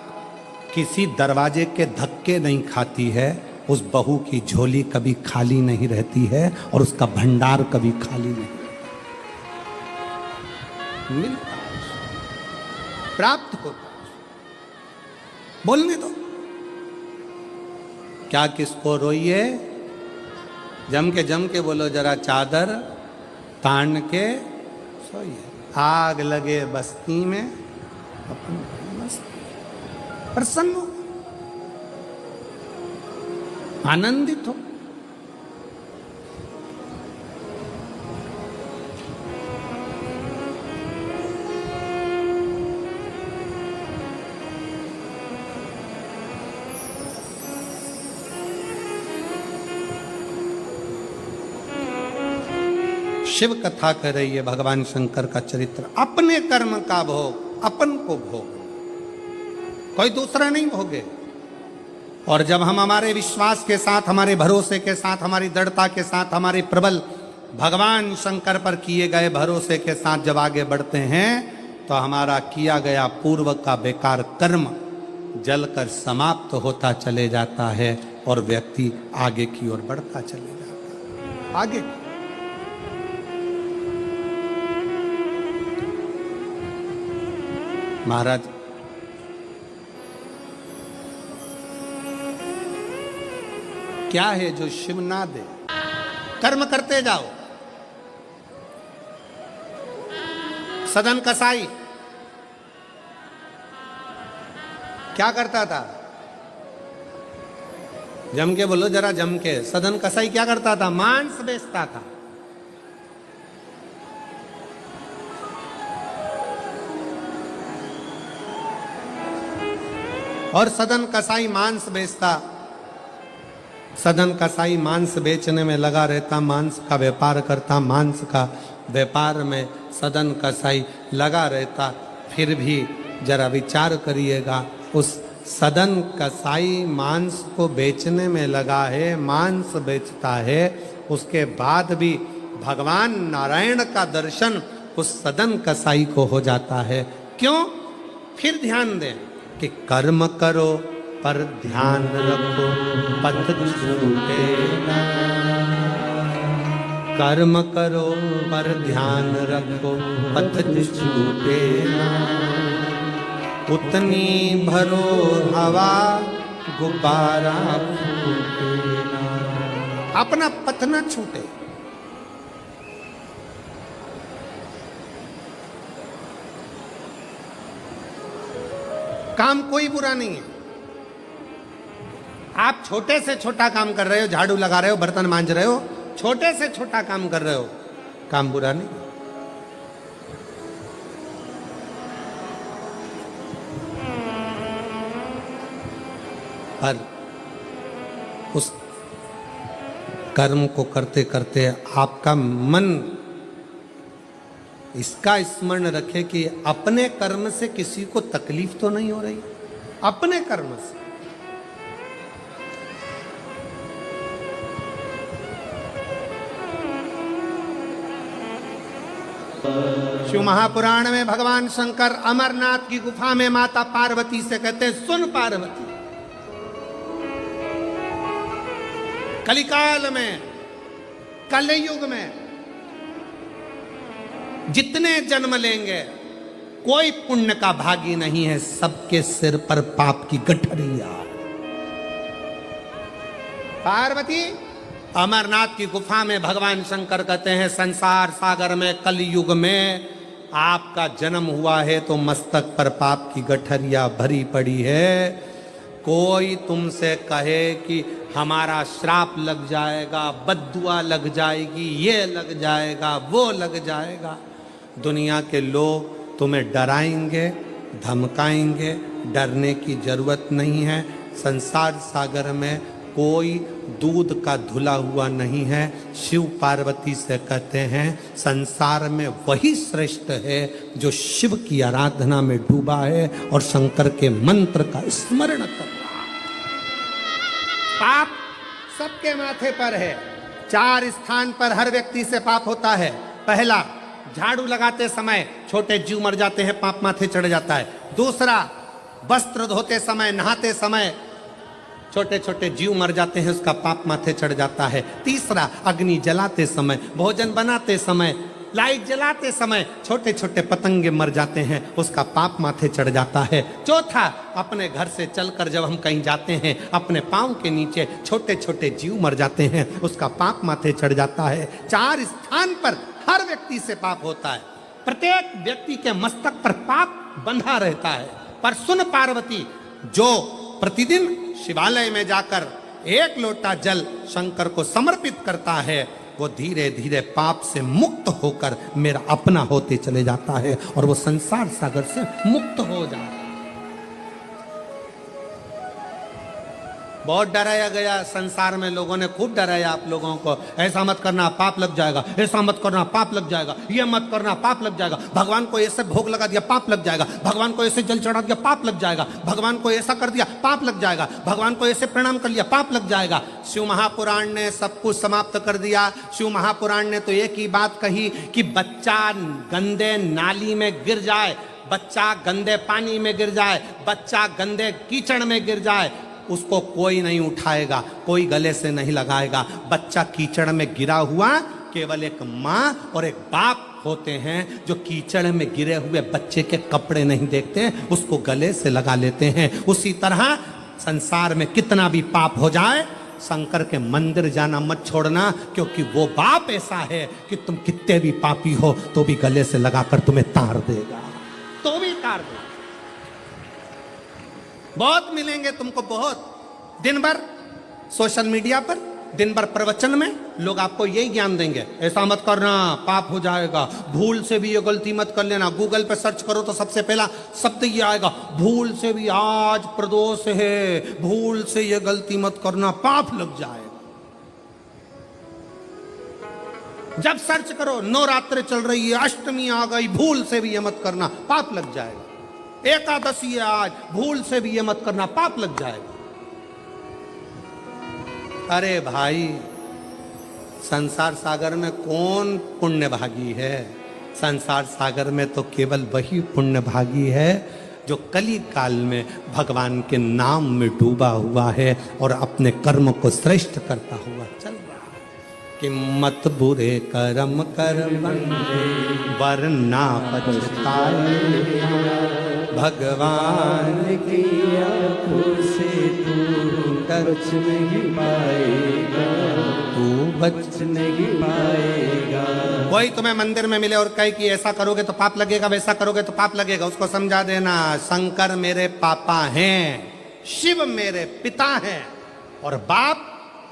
किसी दरवाजे के धक्के नहीं खाती है। उस बहू की झोली कभी खाली नहीं रहती है और उसका भंडार कभी खाली नहीं मिलता, प्राप्त होता। बोलने दो, क्या किसको रोइए, जम के बोलो, जरा चादर तान के सोइए। आग लगे बस्ती में अपन प्रसन्न हो, आनंदित हो। शिव कथा कह रही है भगवान शंकर का चरित्र। अपने कर्म का भोग अपन को भोग, कोई दूसरा नहीं भोगे। और जब हम हमारे विश्वास के साथ, हमारे भरोसे के साथ, हमारी दृढ़ता के साथ, हमारे प्रबल भगवान शंकर पर किए गए भरोसे के साथ जब आगे बढ़ते हैं, तो हमारा किया गया पूर्व का बेकार कर्म जलकर समाप्त होता चले जाता है और व्यक्ति आगे की ओर बढ़ता चले जाता है। आगे महाराज क्या है जो शिव ना दे? कर्म करते जाओ। सदन कसाई क्या करता था? जम के बोलो जरा, जम के। सदन कसाई क्या करता था? मांस बेचता था। और सदन कसाई मांस बेचता, सदन कसाई मांस बेचने में लगा रहता, मांस का व्यापार करता, मांस का व्यापार में सदन कसाई लगा रहता। फिर भी जरा विचार करिएगा, उस सदन कसाई मांस को बेचने में लगा है, मांस बेचता है, उसके बाद भी भगवान नारायण का दर्शन उस सदन कसाई को हो जाता है। क्यों? फिर ध्यान दें कि कर्म करो पर ध्यान रखो, पथ छूटे ना। कर्म करो पर ध्यान रखो, पथ छूटे ना। उतनी भरो हवा, गुब्बारा फूटे ना। अपना पथ न छूटे। काम कोई बुरा नहीं है। आप छोटे से छोटा काम कर रहे हो, झाड़ू लगा रहे हो, बर्तन मांज रहे हो, छोटे से छोटा काम कर रहे हो, काम बुरा नहीं। पर उस कर्म को करते करते आपका मन इसका स्मरण रखे कि अपने कर्म से किसी को तकलीफ तो नहीं हो रही। अपने कर्म से शिव महापुराण में भगवान शंकर अमरनाथ की गुफा में माता पार्वती से कहते हैं, सुन पार्वती, कलिकाल में, कलयुग में जितने जन्म लेंगे कोई पुण्य का भागी नहीं है, सबके सिर पर पाप की गठरिया। पार्वती, अमरनाथ की गुफा में भगवान शंकर कहते हैं, संसार सागर में कलयुग में आपका जन्म हुआ है तो मस्तक पर पाप की गठरिया भरी पड़ी है। कोई तुमसे कहे कि हमारा श्राप लग जाएगा, बद्दुआ लग जाएगी, ये लग जाएगा, वो लग जाएगा, दुनिया के लोग तुम्हें डराएंगे, धमकाएंगे। डरने की जरूरत नहीं है। संसार सागर में कोई दूध का धुला हुआ नहीं है। शिव पार्वती से कहते हैं संसार में वही श्रेष्ठ है जो शिव की आराधना में डूबा है और शंकर के मंत्र का स्मरण कर रहा है। पाप सबके माथे पर है। 4 स्थान पर हर व्यक्ति से पाप होता है। पहला, झाड़ू लगाते समय छोटे जीव मर जाते हैं, पाप माथे चढ़ जाता है। दूसरा, वस्त्र धोते समय, नहाते समय छोटे छोटे जीव मर जाते हैं, उसका पाप माथे चढ़ जाता है। तीसरा, अग्नि जलाते समय, भोजन बनाते समय, लाइट जलाते समय छोटे छोटे पतंगे मर जाते हैं, उसका पाप माथे चढ़ जाता है। चौथा, अपने घर से चलकर जब हम कहीं जाते हैं अपने पांव के नीचे छोटे छोटे जीव मर जाते हैं, उसका पाप माथे चढ़ जाता है। 4 स्थान पर हर व्यक्ति से पाप होता है। प्रत्येक व्यक्ति के मस्तक पर पाप बंधा रहता है। पर सुन पार्वती, जो प्रतिदिन शिवालय में जाकर 1 लोटा जल शंकर को समर्पित करता है, वो धीरे धीरे पाप से मुक्त होकर मेरा अपना होते चले जाता है और वो संसार सागर से मुक्त हो जाता है। बहुत डराया गया संसार में, लोगों ने खूब डराया आप लोगों को, ऐसा मत करना पाप लग जाएगा, ऐसा मत करना पाप लग जाएगा, ये मत करना पाप लग जाएगा, भगवान को ऐसे भोग लगा दिया पाप लग जाएगा, भगवान को ऐसे जल चढ़ा दिया पाप लग जाएगा, भगवान को ऐसा कर दिया पाप लग जाएगा, भगवान को ऐसे प्रणाम कर लिया पाप लग जाएगा। शिव महापुराण ने सब कुछ समाप्त कर दिया। शिव महापुराण ने तो एक ही बात कही कि बच्चा गंदे नाली में गिर जाए, बच्चा गंदे पानी में गिर जाए, बच्चा गंदे कीचड़ में गिर जाए, उसको कोई नहीं उठाएगा, कोई गले से नहीं लगाएगा। बच्चा कीचड़ में गिरा हुआ केवल एक माँ और एक बाप होते हैं जो कीचड़ में गिरे हुए बच्चे के कपड़े नहीं देखते, उसको गले से लगा लेते हैं। उसी तरह संसार में कितना भी पाप हो जाए, शंकर के मंदिर जाना मत छोड़ना, क्योंकि वो बाप ऐसा है कि तुम कितने भी पापी हो तो भी गले से लगाकर तुम्हें तार देगा, तो भी तार देगा। बहुत मिलेंगे तुमको, बहुत। दिन भर सोशल मीडिया पर, दिन भर प्रवचन में लोग आपको यही ज्ञान देंगे, ऐसा मत करना पाप हो जाएगा, भूल से भी ये गलती मत कर लेना। गूगल पे सर्च करो तो सबसे पहला शब्द ये आएगा, भूल से भी आज प्रदोष है, भूल से ये गलती मत करना पाप लग जाएगा। जब सर्च करो नवरात्रि चल रही है, अष्टमी आ गई, भूल से भी ये मत करना पाप लग जाएगा। एकादशी है आज, भूल से भी ये मत करना पाप लग जाएगा। अरे भाई, संसार सागर में कौन पुण्य भागी है? संसार सागर में तो केवल वही पुण्य भागी है जो कली काल में भगवान के नाम में डूबा हुआ है और अपने कर्म को श्रेष्ठ करता हुआ चल रहा है। कि मत बुरे कर्म कर वरना पछताए, भगवान की आंखों से तू बच नहीं पाएगा, तू बच नहीं पाएगा। कोई तुम्हें मंदिर में मिले और कहे कि ऐसा करोगे तो पाप लगेगा, वैसा करोगे तो पाप लगेगा, उसको समझा देना शंकर मेरे पापा हैं, शिव मेरे पिता हैं। और बाप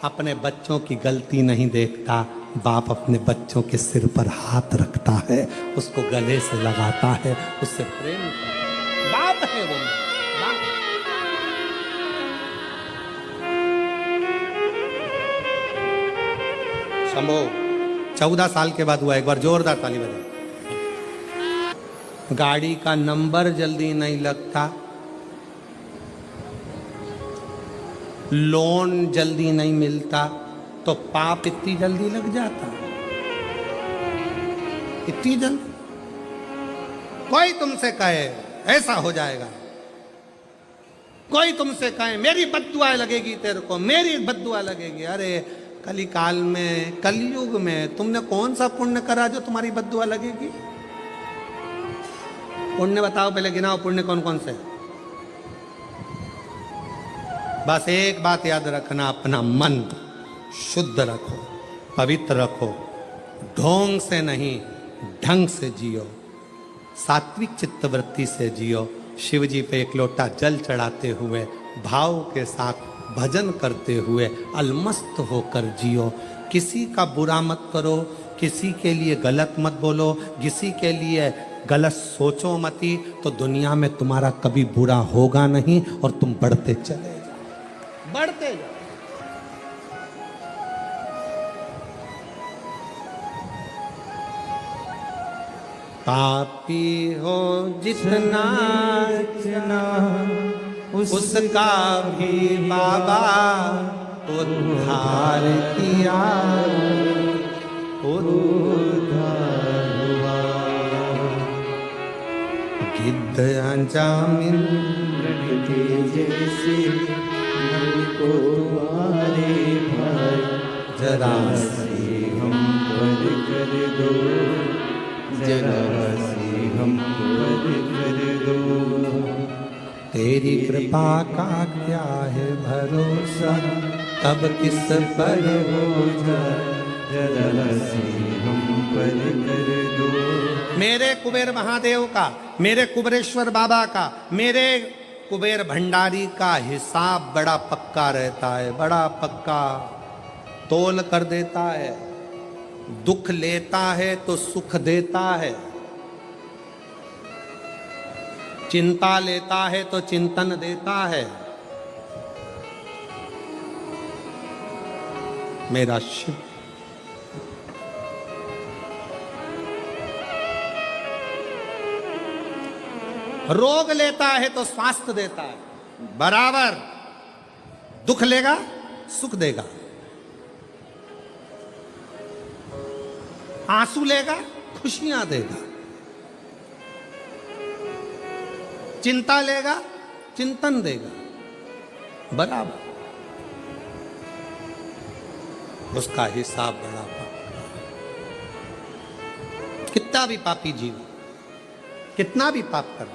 अपने बच्चों की गलती नहीं देखता, बाप अपने बच्चों के सिर पर हाथ रखता है, उसको गले से लगाता है, उससे प्रेम करता है। बाप है वो, बाप। शंभो 14 साल के बाद हुआ, एक बार जोरदार ताली बजाओ। गाड़ी का नंबर जल्दी नहीं लगता, लोन जल्दी नहीं मिलता, तो पाप इतनी जल्दी लग जाता, इतनी जल्दी। कोई तुमसे कहे ऐसा हो जाएगा, कोई तुमसे कहे मेरी बद्दुआ लगेगी तेरे को, मेरी बद्दुआ लगेगी, अरे कली काल में, कलयुग में तुमने कौन सा पुण्य करा जो तुम्हारी बद्दुआ लगेगी? पुण्य बताओ, पहले गिनाओ पुण्य कौन कौन से। बस एक बात याद रखना, अपना मन शुद्ध रखो, पवित्र रखो, ढोंग से नहीं ढंग से जियो, सात्विक चित्तवृत्ति से जियो। शिव जी पे 1 लोटा जल चढ़ाते हुए, भाव के साथ भजन करते हुए अलमस्त होकर जियो। किसी का बुरा मत करो, किसी के लिए गलत मत बोलो, किसी के लिए गलत सोचो मती, तो दुनिया में तुम्हारा कभी बुरा होगा नहीं और तुम बढ़ते चले जाओ, बढ़ते जाओ। पापी हो जितना उसका भी बाबा उद्धार किया, उद्धार हुआ। गिद्ध अंजामिन जैसे मन को तुम्हारे भाई, जरा से हम पर कर दो, जरा से हम पर कर दो। तेरी कृपा का क्या है भरोसा, तब किस पर हो जाए, जरा से हम पर कर दो। मेरे कुबेर महादेव का, मेरे कुबेरेश्वर बाबा का, मेरे कुबेर भंडारी का हिसाब बड़ा पक्का रहता है, बड़ा पक्का तोल कर देता है। दुख लेता है तो सुख देता है, चिंता लेता है तो चिंतन देता है। मेरा शिव रोग लेता है तो स्वास्थ्य देता है, बराबर दुख लेगा सुख देगा, आंसू लेगा खुशियां देगा, चिंता लेगा चिंतन देगा, बराबर उसका हिसाब बड़ा पाप। कितना भी पापी जीव, कितना भी पाप कर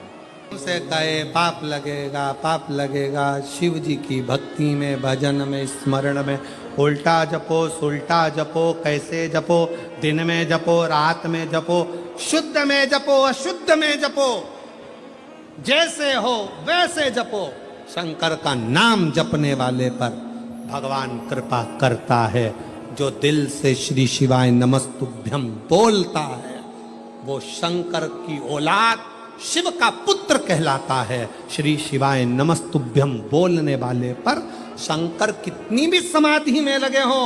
उसे कहे पाप लगेगा पाप लगेगा, शिव जी की भक्ति में भजन में स्मरण में उल्टा जपो सुल्टा जपो, कैसे जपो, दिन में जपो रात में जपो, शुद्ध में जपो अशुद्ध में जपो, जैसे हो वैसे जपो। शंकर का नाम जपने वाले पर भगवान कृपा करता है। जो दिल से श्री शिवाय नमस्तुभ्यं बोलता है वो शंकर की औलाद शिव का पुत्र कहलाता है। श्री शिवाय नमस्तुभ्यं बोलने वाले पर शंकर कितनी भी समाधि में लगे हो,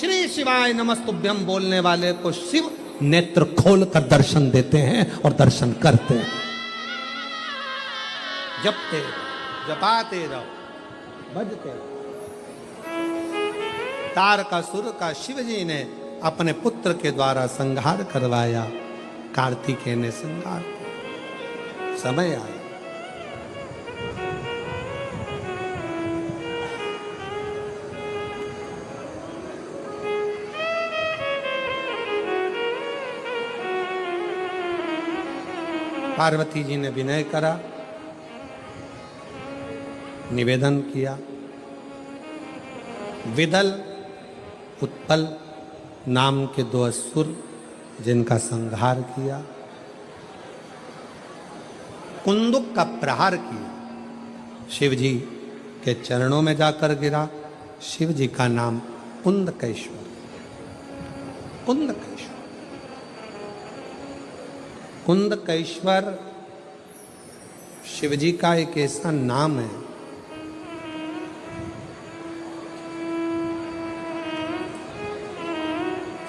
श्री शिवाय नमस्तुभ्यं बोलने वाले को शिव नेत्र खोल कर दर्शन देते हैं और दर्शन करते हैं। जपते रहो, जपाते रहो, भजते रहो। तारकासुर का शिव जी ने अपने पुत्र के द्वारा संहार करवाया, कार्तिकेय ने संहार किया। समय आया पार्वती जी ने विनय करा, निवेदन किया। विदल उत्पल नाम के दो असुर जिनका संहार किया, कुंदुक का प्रहार किया, शिव जी के चरणों में जाकर गिरा। शिव जी का नाम कुंदकेश्वर, कुंदकेश्वर, कुंदकेश्वर शिव जी का एक ऐसा नाम है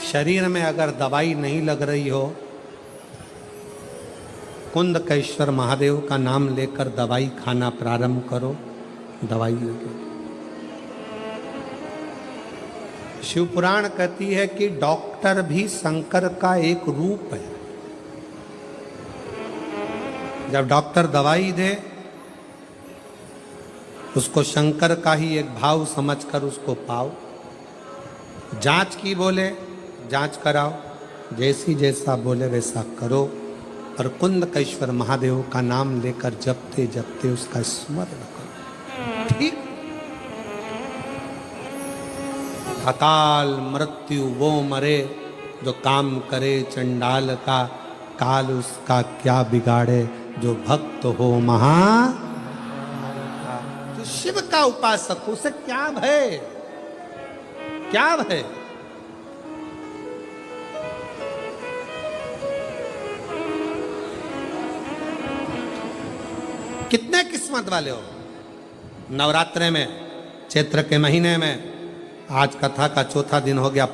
शरीर में अगर दवाई नहीं लग रही हो, कुंदकेश्वर महादेव का नाम लेकर दवाई खाना प्रारंभ करो, दवाई लगे। शिव पुराण कहती है कि डॉक्टर भी शंकर का एक रूप है। जब डॉक्टर दवाई दे उसको शंकर का ही एक भाव समझकर उसको पाओ। जांच की बोले जांच कराओ, जैसी जैसा बोले वैसा करो, और कुंदकेश्वर महादेव का नाम लेकर जपते जपते उसका स्मरण करो। ठीक, अकाल मृत्यु वो मरे जो काम करे चंडाल का, काल उसका क्या बिगाड़े जो भक्त हो महा। जो शिव का उपासक उसे क्या भय, क्या भय। कितने किस्मत वाले हो। नवरात्रे में चैत्र के महीने में आज कथा का चौथा दिन हो गया।